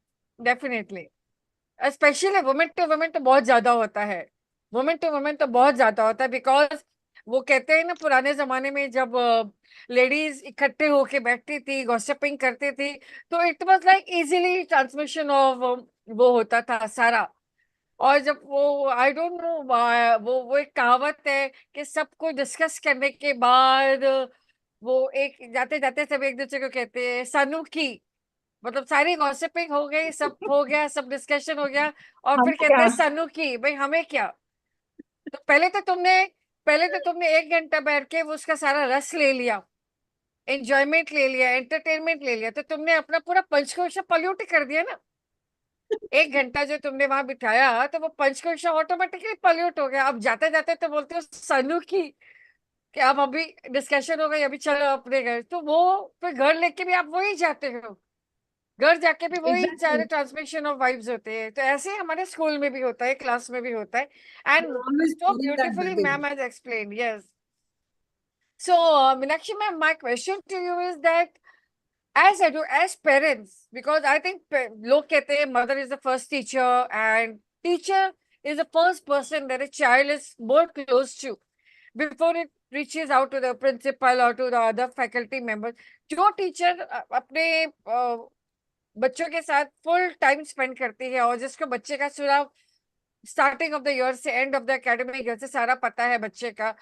Definitely. Specially women to women तो बहुत ज्यादा होता है, women to women तो बहुत ज्यादा होता है, बिकॉज वो कहते हैं ना पुराने जमाने में जब लेडीज इकट्ठे होके बैठती थी, गॉसिपिंग करती थी, तो it was like easily transmission of वो होता था सारा। और जब वो आई डोंट नो, वो एक कहावत है कि सबको डिस्कस करने के बाद वो एक जाते जाते सब एक दूसरे को कहते हैं सनु की, मतलब सारी गॉसिपिंग हो गई, सब हो गया, सब डिस्कशन हो गया, और फिर कहते हैं सनु की, भाई हमें क्या। तो पहले तो तुमने 1 घंटा बैठ के वो उसका सारा रस ले लिया, एंजॉयमेंट ले लिया, एंटरटेनमेंट ले लिया, तो तुमने अपना पूरा पंचकोश पल्यूट कर दिया ना। 1 घंटा जो तुमने वहां बिठाया तो वो पंचकोश ऑटोमेटिकली पल्यूट हो गया। अब जाते जाते तो बोलते हो सनु की, कि अब अभी डिस्कशन हो गई, अभी चलो अपने घर, तो वो फिर घर लेके भी आप वही जाते हो, घर जाके भी वही सारे ट्रांसमिशन ऑफ वाइब्स होते हैं। तो ऐसे ही हमारे स्कूल में भी होता है, क्लास में भी होता है, and so beautifully ma'am has explained. Yes, so Meenakshi ma'am, my question to you is that as parents, because I think log kehte hain mother is the first teacher, and teacher is the first person that a child is more close to before it reaches out to the principal or to the other faculty members. जो teacher अपने बच्चों के साथ full time spend करती है, और जिसको बच्चे का सुराग स्टार्टिंग ऑफ द ईयर से end of the academic year से सारा पता है बच्चे का,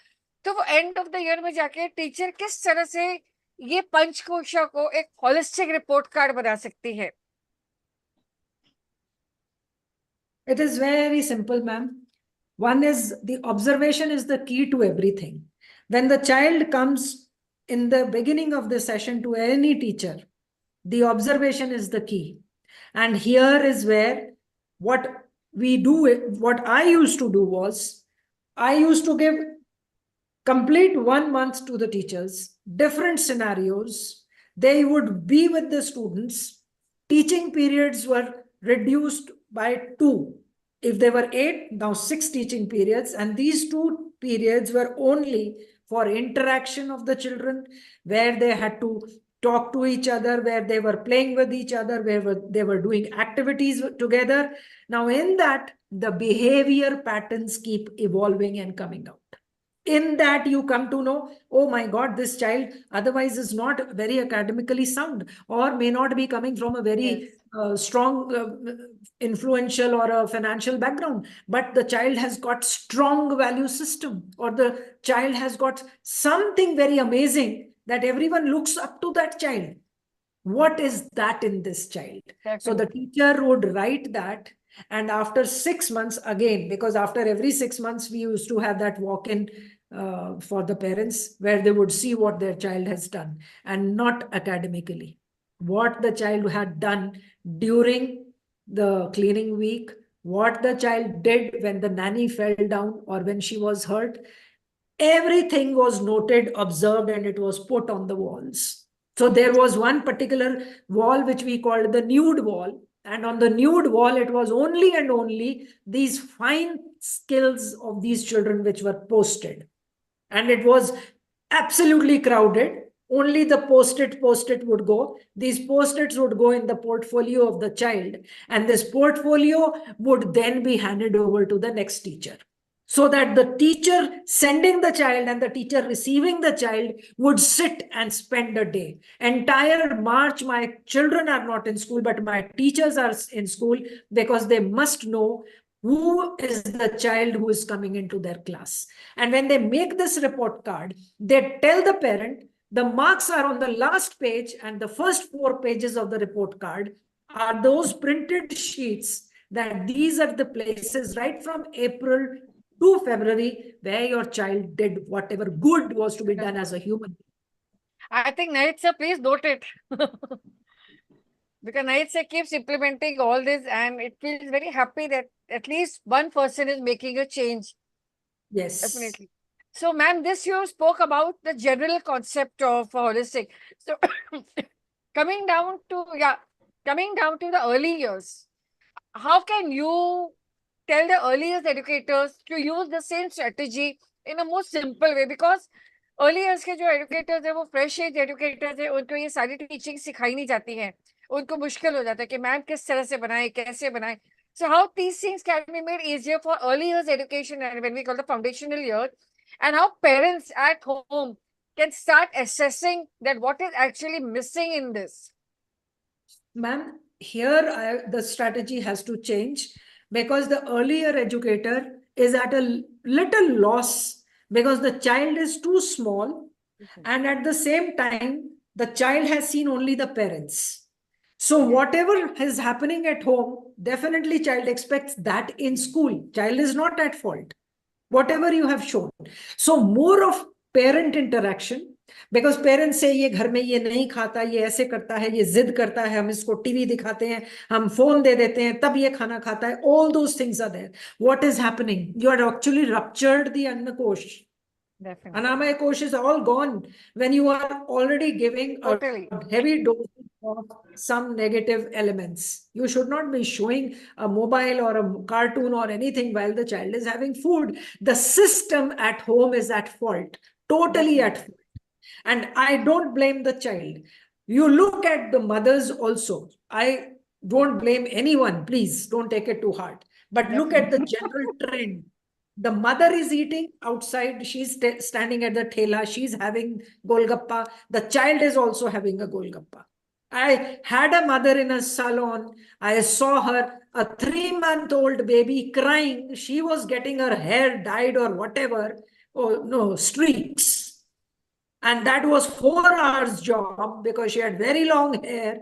तो वो एंड ऑफ द ईयर में जाके टीचर किस तरह से ये पंचकोशा को एक होलिस्टिक रिपोर्ट कार्ड बना सकती है। It is very simple, ma'am. One is the observation is the key to everything. When the child comes in the beginning of the session to any teacher, the observation is the key. And here is where what we do, what I used to do was, I used to give complete 1 month to the teachers, different scenarios. They would be with the students. Teaching periods were reduced by 2. If they were 8, now 6 teaching periods. And these 2 periods were only for interaction of the children, where they had to talk to each other, where they were playing with each other, where they were doing activities together. Now in that, the behavior patterns keep evolving and coming out. In that you come to know, oh my God, this child otherwise is not very academically sound, or may not be coming from a very strong influential or a financial background, but the child has got strong value system, or the child has got something very amazing that everyone looks up to that child. What is that in this child? Definitely. So the teacher would write that, and after 6 months again, because after every 6 months we used to have that walk-in for the parents, where they would see what their child has done, and not academically, what the child had done during the cleaning week, what the child did when the nanny fell down or when she was hurt. Everything was noted, observed, and it was put on the walls. So there was one particular wall which we called the nude wall. And on the nude wall, it was only and only these fine skills of these children which were posted. And it was absolutely crowded. Only the post-it would go. These post-its would go in the portfolio of the child. And this portfolio would then be handed over to the next teacher. so that the teacher sending the child and the teacher receiving the child would sit and spend a day. Entire March, my children are not in school, but my teachers are in school, because they must know who is the child who is coming into their class. And when they make this report card, they tell the parent the marks are on the last page, and the first 4 pages of the report card are those printed sheets, that these are the places right from April to February where your child did whatever good was to be done as a human. I think Nahid sir, please note it. Because Nahid sir keeps implementing all this, and it feels very happy that at least one person is making a change. Yes. Definitely. So, ma'am, this you spoke about the general concept of holistic. So, coming down to coming down to the early years, how can you tell the early years educators to use the same strategy in a more simple way? Because early years के जो educators है वो fresh age educators है, उनको ये सारी teaching सिखाई नहीं जाती है, उनको मुश्किल हो जाता है कि मैम किस तरह से बनाए, कैसे बनाए. So how these things can be made easier for early years education, and when we call the foundational year, and how parents at home can start assessing that what is actually missing in this. Ma'am, here the strategy has to change, because the earlier educator is at a little loss, because the child is too small, and at the same time, the child has seen only the parents. So whatever is happening at home, definitely child expects that in school. Child is not at fault, whatever you have shown. So more of parent interaction, because parents से ये घर में ये नहीं खाता, ये ऐसे करता है, ये जिद करता है, हम इसको टीवी दिखाते हैं, हम फोन दे देते हैं, तब ये खाना खाता है. All those things are there. What is happening? You are actually ruptured the anna kosha. Annamaya kosh is all gone when you are already giving a heavy dose of some negative elements. You should not be showing a mobile or a cartoon or anything while the child is having food. The system at home is at fault, totally at fault. And I don't blame the child. You look at the mothers also. I don't blame anyone. Please don't take it too hard. But look at the general trend. The mother is eating outside. She's standing at the thela. She's having golgappa. The child is also having a golgappa. I had a mother in a salon. I saw her, a 3-month-old baby crying. She was getting her hair dyed or whatever. Oh, no, streaks. And that was 4 hours job, because she had very long hair.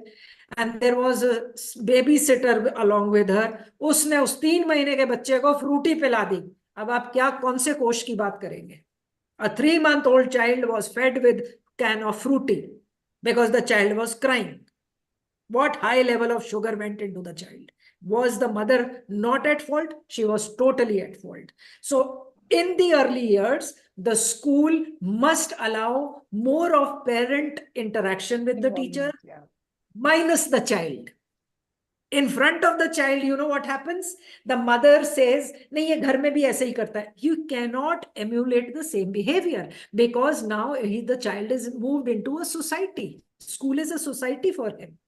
And there was a babysitter along with her. उसने उस 3 महीने के बच्चे को Frooti पिला दी. अब आप क्या कौन से कोश की बात करेंगे? A 3-month-old child was fed with can of fruity because the child was crying. What high level of sugar went into the child? Was the mother not at fault? She was totally at fault. So in the early years, the school must allow more of parent interaction with the teacher, minus the child. In front of the child, you know what happens? The mother says, nahi, ye ghar mein bhi aise hi karta hai. You cannot emulate the same behavior, because now the child is moved into a society. School is a society for him.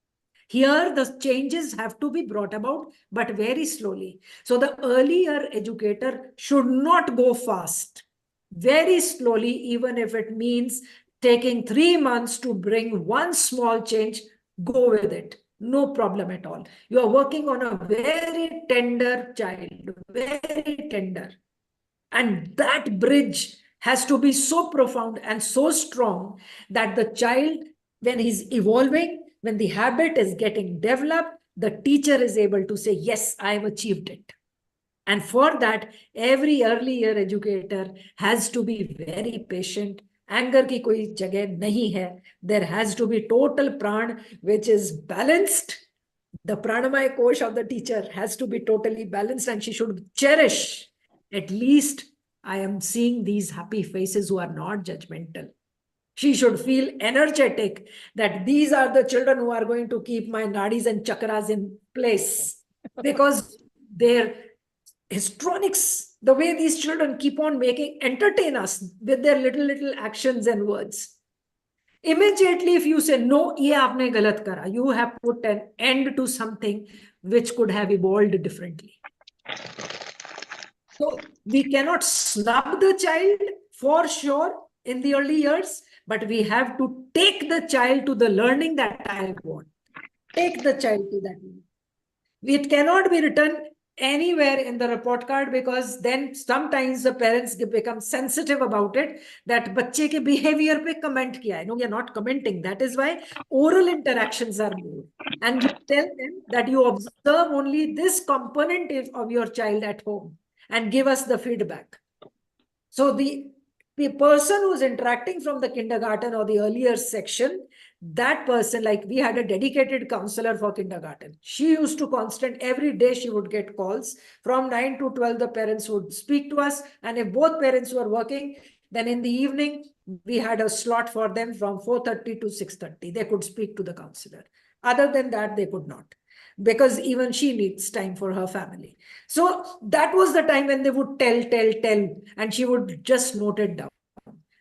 Here, the changes have to be brought about, but very slowly. So the earlier educator should not go fast. Very slowly, even if it means taking 3 months to bring one small change, go with it. No problem at all. You are working on a very tender child, very tender. And that bridge has to be so profound and so strong that the child, when he's evolving, when the habit is getting developed, the teacher is able to say, yes, I have achieved it. And for that, every early year educator has to be very patient. Anger की कोई जगह नहीं है. There has to be total pran, which is balanced. The pranamaya kosh of the teacher has to be totally balanced, and she should cherish. At least I am seeing these happy faces who are not judgmental. She should feel energetic that these are the children who are going to keep my nadis and chakras in place, because their histrionics, the way these children keep on entertain us with their little actions and words. Immediately, if you say, no, ye aapne galat kara, you have put an end to something which could have evolved differently. So We cannot snub the child for sure in the early years, but we have to take the child to the learning that I want. Take the child to that. It cannot be written anywhere in the report card, because then sometimes the parents become sensitive about it, that बच्चे के behavior पे comment किया है. No, we are not commenting. That is why oral interactions are more. And you tell them that you observe only this component of your child at home and give us the feedback. So the person who's interacting from the kindergarten or the earlier section, that person, like we had a dedicated counselor for kindergarten. She used to every day she would get calls from 9 to 12. The parents would speak to us. And if both parents were working, then in the evening, we had a slot for them from 4:30 to 6:30. They could speak to the counselor. Other than that, they could not, because even she needs time for her family. So that was the time when they would tell, and she would just note it down,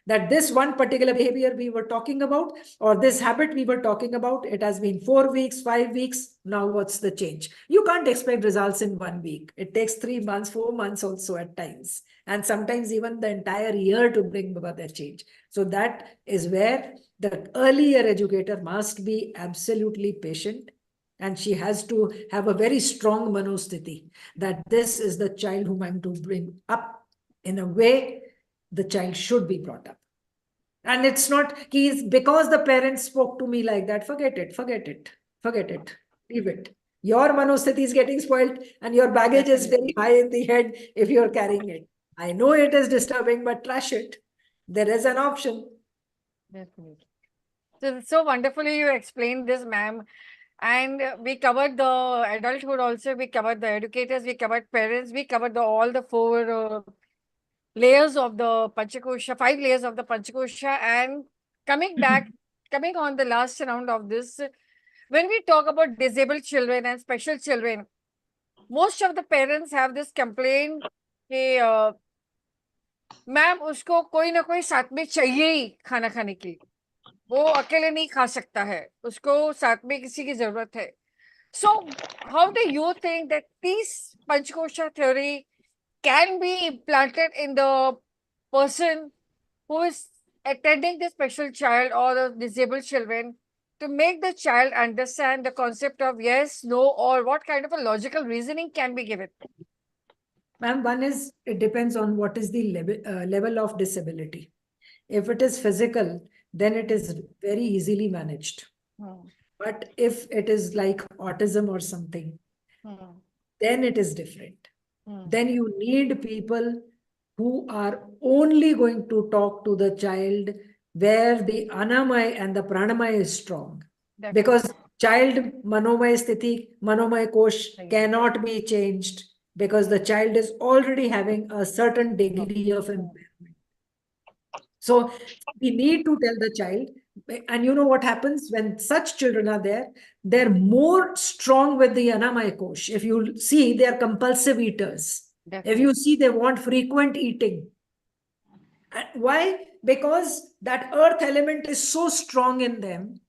that this one particular behavior we were talking about, or this habit we were talking about, it has been 4 weeks, 5 weeks. Now what's the change? You can't expect results in 1 week. It takes 3 months, 4 months also at times, and sometimes even the entire year to bring about that change. So that is where the early year educator must be absolutely patient, and she has to have a very strong manosthiti, that this is the child whom I'm to bring up in a way the child should be brought up. And it's not because the parents spoke to me like that. Forget it, leave it. Your manosthiti is getting spoiled, and your baggage is very high in the head if you're carrying it. I know it is disturbing, but trash it. There is an option. Definitely. So wonderfully you explained this, ma'am. And we covered the adulthood also, we covered the educators, we covered parents, we covered all the 4 layers of the Panchakosha, 5 layers of the Panchakosha. And coming back, coming on the last round of this, when we talk about disabled children and special children, most of the parents have this complaint कि ma'am उसको कोई ना कोई साथ में चाहिए ही खाना खाने के लिए, वो अकेले नहीं खा सकता है, उसको साथ में किसी की जरूरत है. So how do you think that this Panchkosha theory can be implanted in the person who is attending the special child or the disabled children, to make the child understand the concept of yes, no, or what kind of a logical reasoning can be given? Ma'am, one is, it depends on what is the level of disability. If it is physical, then it is very easily managed. But if it is like autism or something, then it is different. Then you need people who are only going to talk to the child where the anamaya and the pranamaya is strong. Definitely. Because child manomaya sthiti, manomaya kosh cannot be changed, because the child is already having a certain degree of impairment. So we need to tell the child, and you know what happens when such children are there, they're more strong with the anamaya kosh. If you see, they're compulsive eaters. Definitely. If you see, they want frequent eating. And why? Because that earth element is so strong in them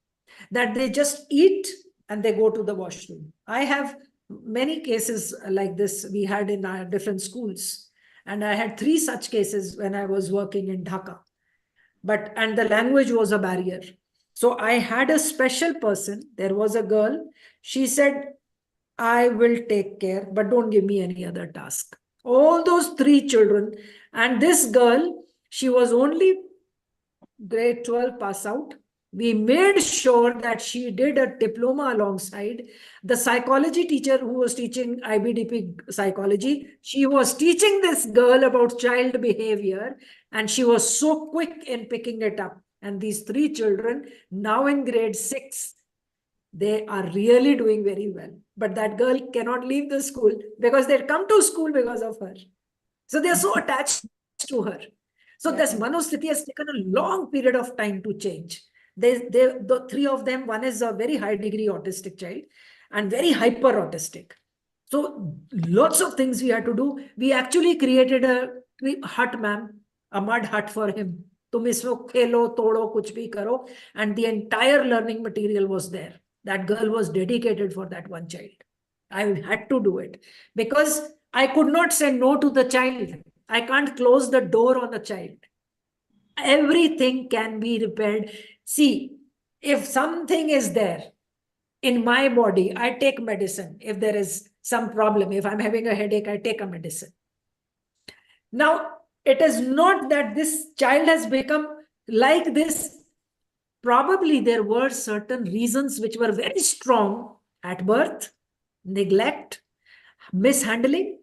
that they just eat and they go to the washroom. I have many cases like this we had in our different schools. And I had 3 such cases when I was working in Dhaka. And the language was a barrier. So I had a special person. There was a girl. She said, I will take care, but don't give me any other task. All those 3 children. And this girl, she was only grade 12 pass out. We made sure that she did a diploma alongside. The psychology teacher who was teaching IBDP psychology, she was teaching this girl about child behavior, and she was so quick in picking it up. And these 3 children, now in grade 6, they are really doing very well. But that girl cannot leave the school because they come to school because of her. So they're so attached to her. So this manosthiti has taken a long period of time to change. The 3 of them, one is a very high degree autistic child and very hyper autistic. So lots of things we had to do. We actually created a hut, ma'am, a mud hut for him. Tum isme khelo, todo, kuch bhi karo. And the entire learning material was there. That girl was dedicated for that one child. I had to do it because I could not say no to the child. I can't close the door on a child. Everything can be repaired. See, if something is there in my body, I take medicine. If there is some problem, if I'm having a headache, I take a medicine. Now, it is not that this child has become like this. Probably there were certain reasons which were very strong at birth, neglect, mishandling.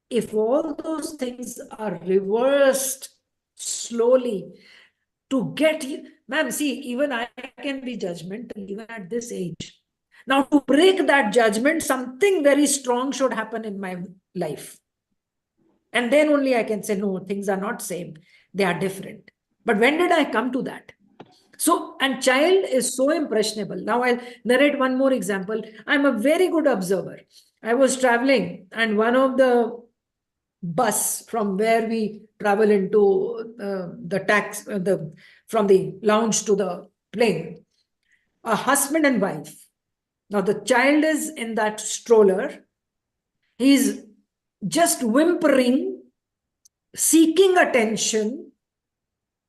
If all those things are reversed slowly to get you, ma'am, see, even I can be judgmental even at this age. Now, to break that judgment, something very strong should happen in my life. And then only I can say, no, things are not same. They are different. But when did I come to that? So, and child is so impressionable. Now I'll narrate one more example. I'm a very good observer. I was traveling and one of the bus from where we travel into from the lounge to the plane, a husband and wife. Now the child is in that stroller. He's just whimpering, seeking attention.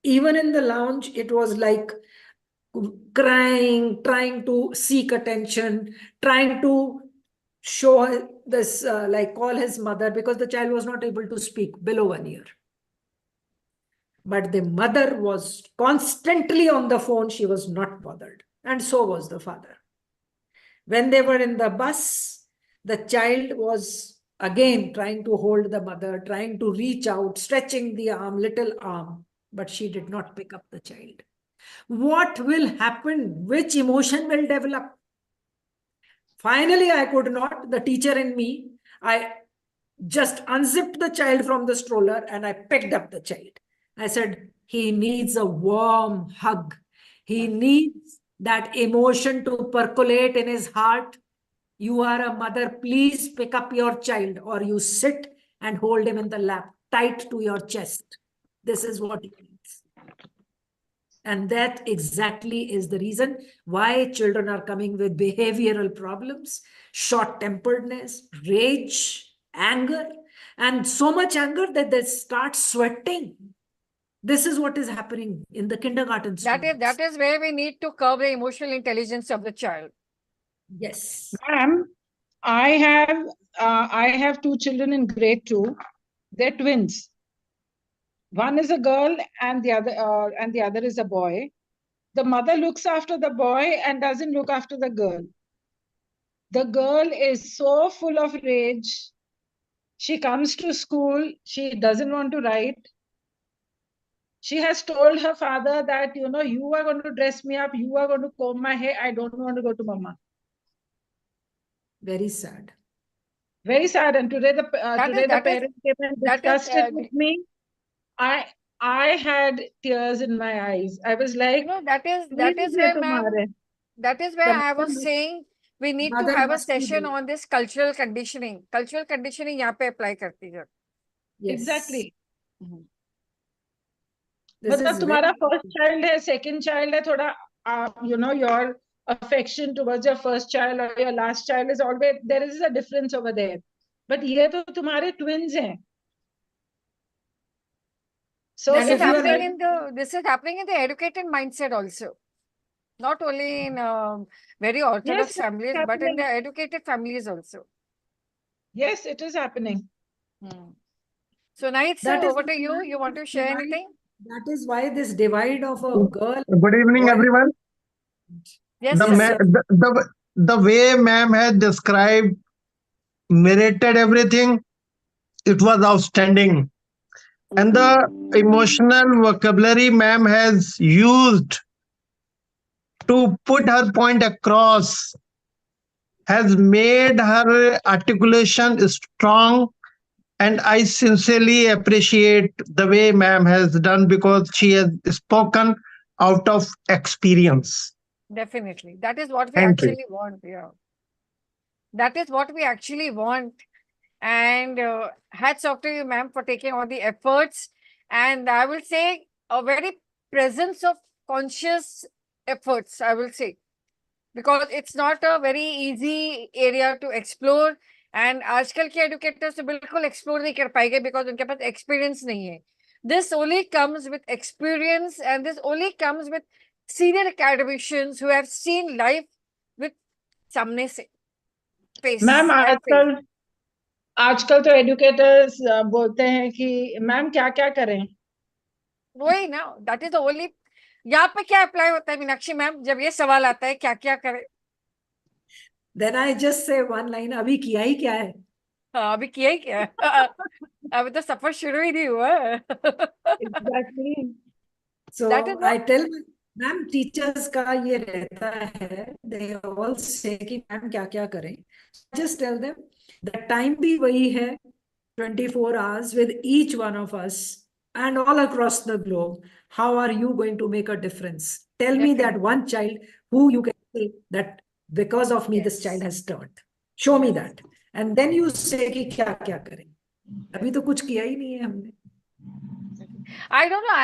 Even in the lounge, it was like crying, trying to seek attention, trying to show this, like call his mother, because the child was not able to speak below 1 year. But the mother was constantly on the phone. She was not bothered. And so was the father. When they were in the bus, the child was again trying to hold the mother, trying to reach out, stretching the arm, little arm, but she did not pick up the child. What will happen? Which emotion will develop? Finally, I could not, the teacher in me, I just unzipped the child from the stroller and I picked up the child. I said, he needs a warm hug. He needs that emotion to percolate in his heart. You are a mother, please pick up your child, or you sit and hold him in the lap, tight to your chest. This is what he needs. And that exactly is the reason why children are coming with behavioral problems, short-temperedness, rage, anger, and so much anger that they start sweating. This is what is happening in the kindergarten students. That is where we need to curb the emotional intelligence of the child. Yes. Ma'am, I have two children in grade 2. They're twins. One is a girl and the other is a boy. The mother looks after the boy and doesn't look after the girl. The girl is so full of rage. She comes to school. She doesn't want to write. She has told her father that, you are going to dress me up. You are going to comb my hair. I don't want to go to mama. Very sad. Very sad. And today the parents came and discussed it with me. I had tears in my eyes. I was like, that is where, ma'am, that is where I was saying we need to have a session on this cultural conditioning. Cultural conditioning यहाँ पे apply करती है. Yes. Exactly. मतलब तुम्हारा first child है, second child है, थोड़ा your affection towards your first child or your last child is always, there is a difference over there. But ये तो तुम्हारे twins हैं. So this is happening in the educated mindset also. Not only in very orthodox families, but in the educated families also. Yes, it is happening. So, Naid, sir, over to you. You want to share anything? That is why this divide of a girl. Good evening, everyone. Yes, the way ma'am had described, narrated everything, it was outstanding. And the emotional vocabulary ma'am has used to put her point across has made her articulation strong. And I sincerely appreciate the way ma'am has done, because she has spoken out of experience. Definitely. That is what we actually want. Yeah. That is what we actually want. And hats off to you, ma'am, for taking all the efforts. And I will say a very presence of conscious efforts, I will say, because it's not a very easy area to explore. And आजकल के educators तो बिल्कुल explore नहीं कर पाएंगे because उनके पास experience नहीं है. This only comes with experience and this only comes with senior academicians who have seen life with सामने से फेस मैम एंड फेस. आजकल आजकल तो एडुकेटर्स बोलते हैं कि मैम क्या क्या करें. वही ना, दैट इज द ओनली. यहाँ पे क्या अप्लाई होता है मीनाक्षी मैम जब ये सवाल आता है क्या क्या करें? Then I just say one line, अभी किया ही क्या है? हाँ, अभी किया ही क्या है? अभी तो सफर शुरू ही नहीं हुआ है. Exactly. That is So I tell ma'am teachers का ये रहता है, they all say कि मैम क्या क्या करें. Just tell them the time भी वही है, 24 hours with each one of us and all across the globe. How are you going to make a difference? Tell me that definitely. one child who you can say that because of me this yes. child has turned. Show me yes. that. And then you say कि क्या क्या करें. अभी तो कुछ किया ही नहीं है हमने. I don't know.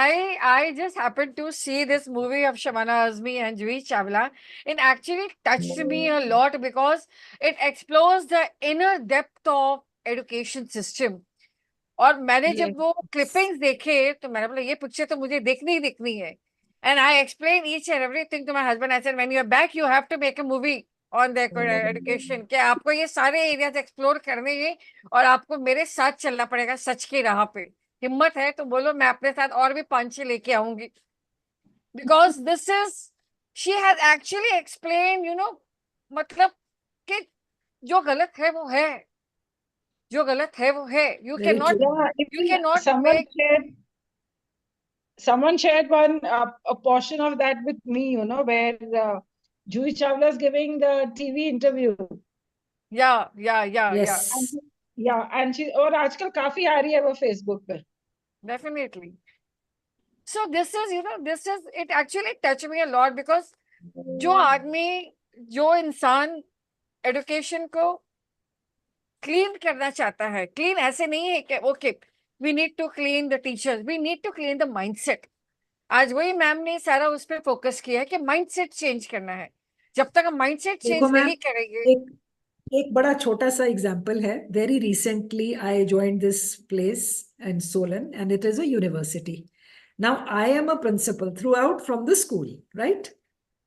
I just happened to see this movie of Shabana Azmi and Juhi Chawla. It actually touched me a lot because it explores the inner depth of education system. और मैंने जब वो Yes. Clippings देखे तो मैंने बोला ये picture तो मुझे देखनी ही देखनी है. And I explain each and everything to my husband. I said when you are back you have to make a movie on the education. कि आपको ये सारे एरियाज एक्सप्लोर करने हैं और आपको मेरे साथ चलना पड़ेगा सच की राह पे. हिम्मत है तो बोलो, मैं अपने साथ और भी 5-6 लेके आऊंगी. Because this is she has actually explain मतलब कि जो गलत है वो है, जो गलत है वो है. You can Very not, true. Yeah, you even cannot make. someone shared one a portion of that with me, where Juhi Chawla is giving the TV interview. Yeah, yeah, yeah, yeah, And Yes. yeah, and she और आजकल काफी आ रही है वो Facebook पे. definitely. So this is, this is, it actually touched me a lot because जो आदमी, जो इंसान एडुकेशन को क्लीन करना चाहता है, क्लीन ऐसे नहीं है कि okay we need to clean the teachers, we need to clean the mindset. आज वही मैम ने सारा उस पर फोकस किया है कि माइंडसेट चेंज करना है. जब तक हम माइंडसेट देखो चेंज मैम, नहीं करेंगे. एक एक बड़ा छोटा सा एग्जाम्पल है. Very recently I joined this place in Solan and it is a university. Now I am a principal throughout from the school, right?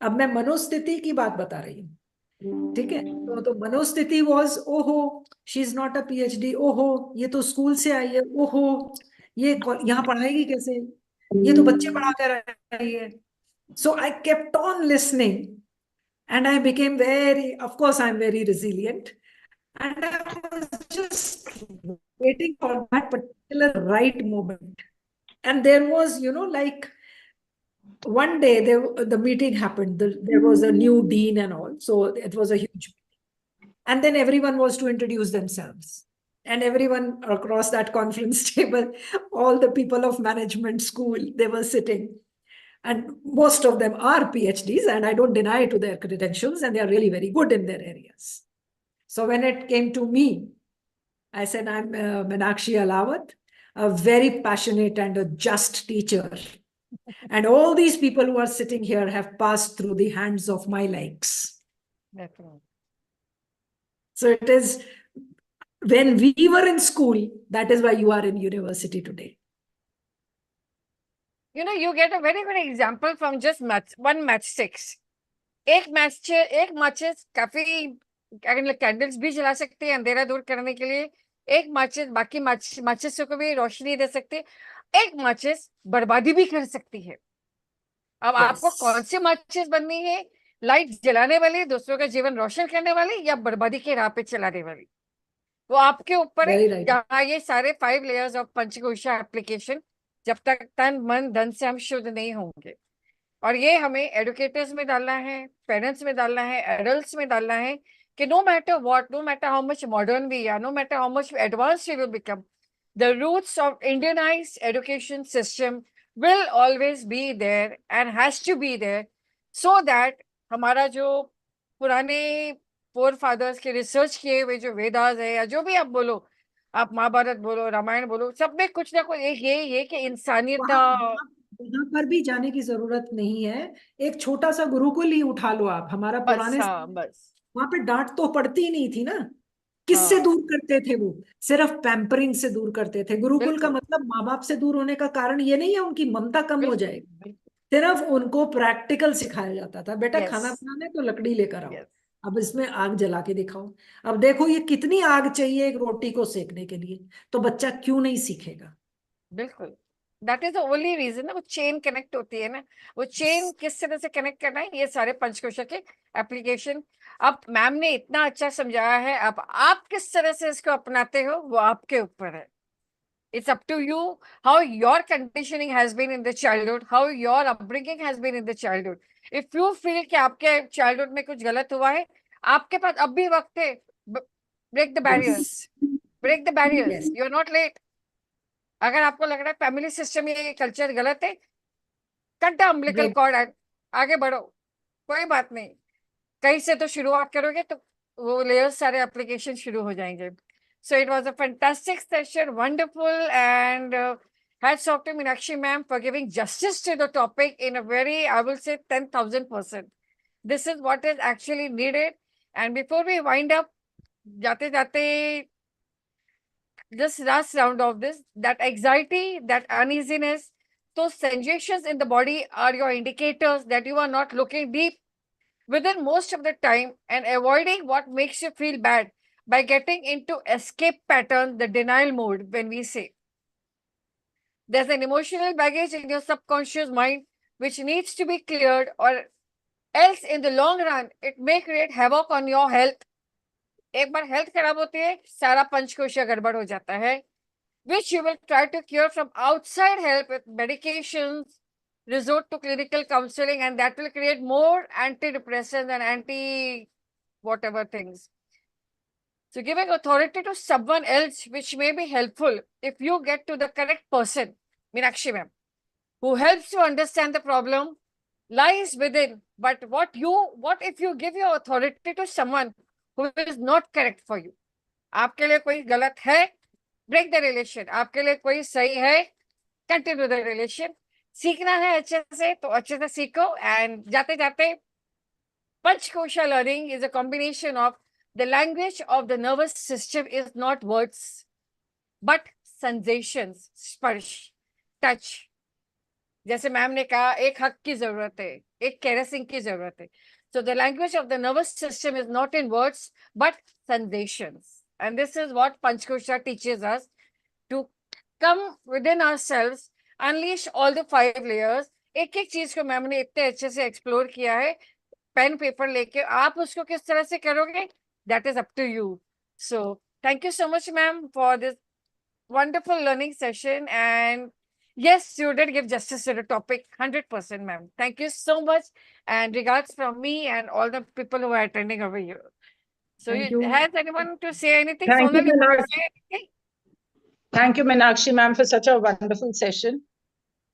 अब मैं मनोस्थिति की बात बता रही हूँ, ठीक है? तो मनोस्थिति वॉज, ओहो she is not a PhD, ओहो ये तो स्कूल से आई है, ओहो ये यहाँ पढ़ाएगी कैसे, ये तो बच्चे पढ़ा कर आई है. So I kept on listening and I became very, of course I'm very resilient, and I was just waiting for that particular right moment. And there was, like one day the meeting happened, there was a new dean and all, so it was a huge, and then everyone was to introduce themselves, and everyone across that conference table, all the people of management school, they were sitting, and most of them are PhDs, and I don't deny to their credentials, and they are really very good in their areas. So when it came to me, I said, I'm Meenakshi Alawat, a very passionate and a just teacher. And all these people who are sitting here have passed through the hands of my likes. Definitely. So it is, when we were in school, that is why you are in university today. You get a very good example from just one matchsticks. एक माचिस काफी candles भी जला सकते हैं अंधेरा दूर करने के लिए. एक माचिस बाकी माचिस को भी रोशनी दे सकती है. एक माचिस बर्बादी भी कर सकती है. अब आपको कौन सी माचिस बननी है? लाइट जलाने वाली, दूसरों का जीवन रोशन करने वाली, या बर्बादी के राह पे चलाने वाली? वो आपके ऊपर है. Very right. यहाँ ये सारे 5 लेयर्स ऑफ पंचकोशा एप्लीकेशन, जब तक तन मन धन से हम शुद्ध नहीं होंगे, और ये हमें एडुकेटर्स में डालना है, पेरेंट्स में डालना है, एडल्ट्स में डालना है कि no matter what, no matter how much modern we are, no matter how much advanced we will become, the roots of Indianised education system will always be there and has to be there, so that हमारा जो पुराने four fathers के research किए हुए जो वेदास है, या जो भी आप बोलो, आप महाभारत बोलो, रामायण बोलो, सब में कुछ ना कुछ एक ये कि इंसानियत. वहां पर भी जाने की जरूरत नहीं है. एक छोटा सा गुरुकुल ही उठा लो आप, हमारा बस, पुराने, हाँ, बस. वहां पे डांट तो पड़ती ही नहीं थी ना. किससे हाँ, दूर करते थे वो? सिर्फ पैम्परिंग से दूर करते थे। गुरुकुल का बिल्कुल, मतलब माँ बाप से दूर होने का कारण ये नहीं है उनकी ममता कम हो बिल्कुल, जाएगी। बिल्कुल। सिर्फ उनको प्रैक्टिकल सिखाया जाता था, बेटा यस, खाना बनाना है तो लकड़ी लेकर आओ, यस, अब इसमें आग जला के दिखाओ। अब देखो ये कितनी आग चाहिए एक रोटी को सेकने के लिए, तो बच्चा क्यों नहीं सीखेगा? बिल्कुल। That is the only reason ना, वो चेन कनेक्ट होती है ना, वो चेन किस तरह से कनेक्ट करना है, ये सारे पंचकोशा के एप्लीकेशन। अब मैम ने इतना अच्छा समझाया है, अब आप किस तरह से इसको अपनाते हो वो आपके ऊपर है। It's up to you how your conditioning has been in the childhood, how your upbringing has been in the childhood. If you feel कि आपके childhood में कुछ गलत हुआ है, आपके पास अब भी वक्त है। Break the barriers, yes, break the barriers. Yes, You're not late. अगर आपको लग रहा है फैमिली सिस्टम ये कल्चर गलत है, cut the umbilical break. Cord, आगे बढ़ो, कोई बात नहीं। कहीं से तो शुरुआत करोगे तो वो लेयर्स सारे एप्लीकेशन शुरू हो जाएंगे। So it was a fantastic session, wonderful, and hats off to Meenakshi ma'am for giving justice to the topic in a very, I will say, 10,000%. This is what is actually needed. And before we wind up, jate jate, this last round of this, that anxiety, that uneasiness, those sensations in the body are your indicators that you are not looking deep within most of the time and avoiding what makes you feel bad by getting into escape pattern, the denial mode. When we say there's an emotional baggage in your subconscious mind which needs to be cleared, or else in the long run it may create havoc on your health. एक बार health खराब होती है, सारा पंचकोश गड़बड़ हो जाता है, which you will try to cure from outside help with medications, resort to clinical counseling, and that will create more antidepressants and anti whatever things. So giving authority to someone else, which may be helpful if you get to the correct person, Meenakshi ma'am, who helps you understand the problem, lies within. But what if you give your authority to someone who is not correct for you? आपके लिए कोई गलत है, break the relation. आपके लिए कोई सही है, कंटिन्यू द रिलेशन। सीखना है अच्छे से तो अच्छे से सीखो, एंड जाते जाते Panchkosha learning is a combination of the language of the nervous system is not words, but sensations, स्पर्श, touch. जैसे मैम ने कहा, एक हक की जरूरत है, एक कैरेसिंग की जरूरत है. So the language of the nervous system is not in words, but sensations. And this is what Panchkosha teaches us, to come within ourselves, unleash all the 5 layers. एक एक चीज को मैम ने इतने अच्छे से एक्सप्लोर किया है. पेन पेपर लेके आप उसको किस तरह से करोगे, that is up to you. So thank you so much, ma'am, for this wonderful learning session. And yes, you did give justice to the topic, 100%, ma'am. Thank you so much. And regards from me and all the people who are attending over here. So thank you. has anyone to say anything? Thank you, Sonal, you want to Meenakshi. say anything? Thank you, Meenakshi ma'am, for such a wonderful session.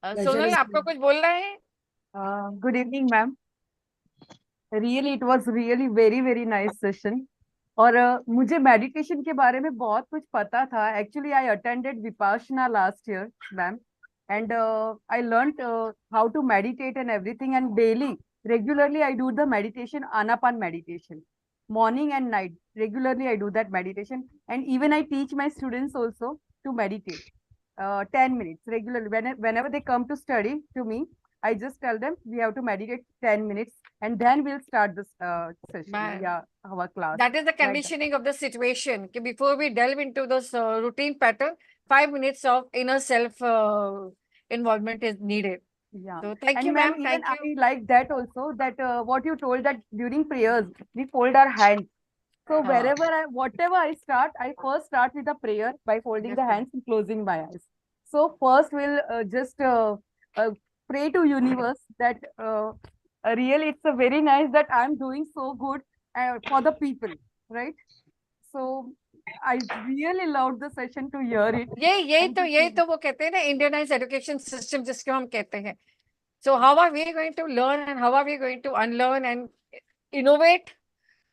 Pleasure Sonal, is आपको कुछ बोलना है? Good evening, ma'am. Really, it was really very nice session. और मुझे meditation के बारे में बहुत कुछ पता था. Actually, I attended Vipassana last year, ma'am, and I learned how to meditate and everything. And daily, regularly, I do the meditation, Anapan meditation, morning and night. Regularly, I do that meditation, and even I teach my students also to meditate. 10 minutes regularly. Whenever they come to study to me, I just tell them we have to meditate 10 minutes and then we'll start this session. Man. Yeah, our class. That is the Like that. conditioning of the situation. Before we delve into this routine pattern, 5 minutes of inner self involvement is needed. Yeah. So thank And you, ma'am, ma'am. even Thank you. I like that also, that what you told, that during prayers, we fold our hands. So whatever I start, I first start with a prayer by folding the Definitely. hands and closing my eyes. So first we'll just uh, pray to universe that really it's a very nice that I'm doing so good for the people, right? So I really loved the session to hear it. यही तो वो कहते हैं ना, Indianise education system जिसको हम कहते हैं. So how are we going to learn and how are we going to unlearn and innovate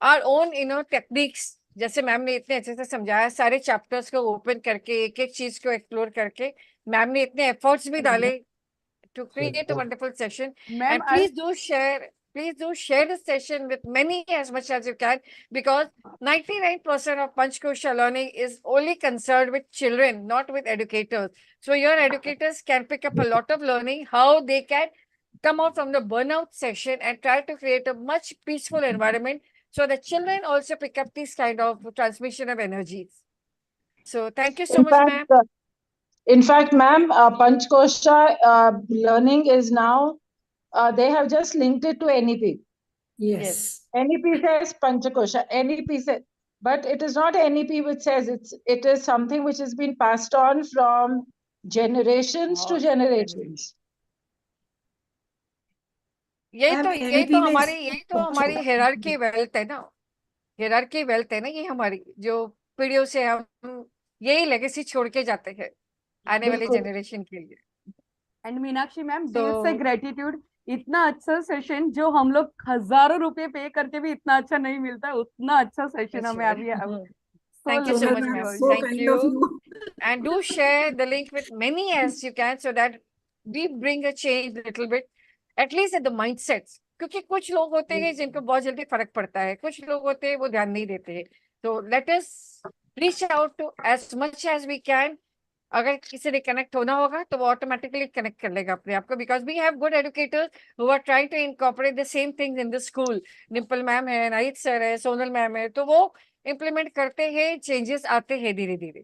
our own techniques? जैसे मैम ने इतने अच्छे से समझाया, सारे चैप्टर्स को ओपन करके एक एक चीज को एक्सप्लोर करके, मैम ने इतने एफर्ट्स भी डाले to create a wonderful session. Ma'am, And please do share. please do share this session with many as much as you can, because 99% of Panchkosha learning is only concerned with children, not with educators. So your educators can pick up a lot of learning, how they can come out from the burnout session and try to create a much peaceful environment, so the children also pick up this kind of transmission of energies. So thank you so In much, fact, ma'am. in fact, ma'am, Panchkosha learning is now, they have just linked it to NEP. Yes. NEP says Panchakosha, NEP says, but it is not NEP which says, it is something which has been passed on from generations to generations. Ma'am, NEP में यही तो हमारी hierarchy wealth है ना, hierarchy wealth है ना, ये हमारी जो पीढ़ियों से हम यही लेगेसी छोड़ के जाते हैं आने वाले बिल्कुल। जनरेशन के लिए. एंड मीनाक्षी मैम, तो दिल से ग्रेटिट्यूड, इतना अच्छा सेशन जो हम लोग हजारों रुपए पे करके भी इतना अच्छा नहीं मिलता, उतना अच्छा सेशन हमें अभी so thank you so much, lovely ma'am. was. So Thank kind of you. you. And do share the link with many as you can, so that we bring a change little bit, at least at the mindsets. क्योंकि कुछ लोग होते हैं जिनको बहुत जल्दी फर्क पड़ता है, कुछ लोग होते हैं वो ध्यान नहीं देते हैं. तो let us reach out to as much as we can. अगर किसी ने कनेक्ट होना होगा तो वो ऑटोमेटिकली कनेक्ट कर लेगा अपने आप को, because we have good educators who are trying to incorporate the same things in the school. Dimple ma'am है, नाइट सर है, सोनल मैम है, तो वो इम्प्लीमेंट करते हैं, चेंजेस आते हैं धीरे धीरे.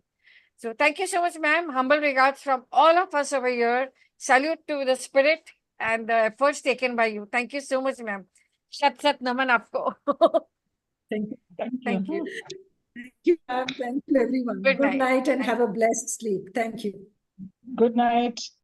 So thank you so much, ma'am. Humble regards from all of us over here. Salute to the spirit and the efforts taken by you. Thank you so much, ma'am. Shat sat naman aapko. Thank you. Thank you. Thank you, ma'am. Thank you, everyone. Good Good night. night and Thank have a blessed sleep. Thank you. Good night.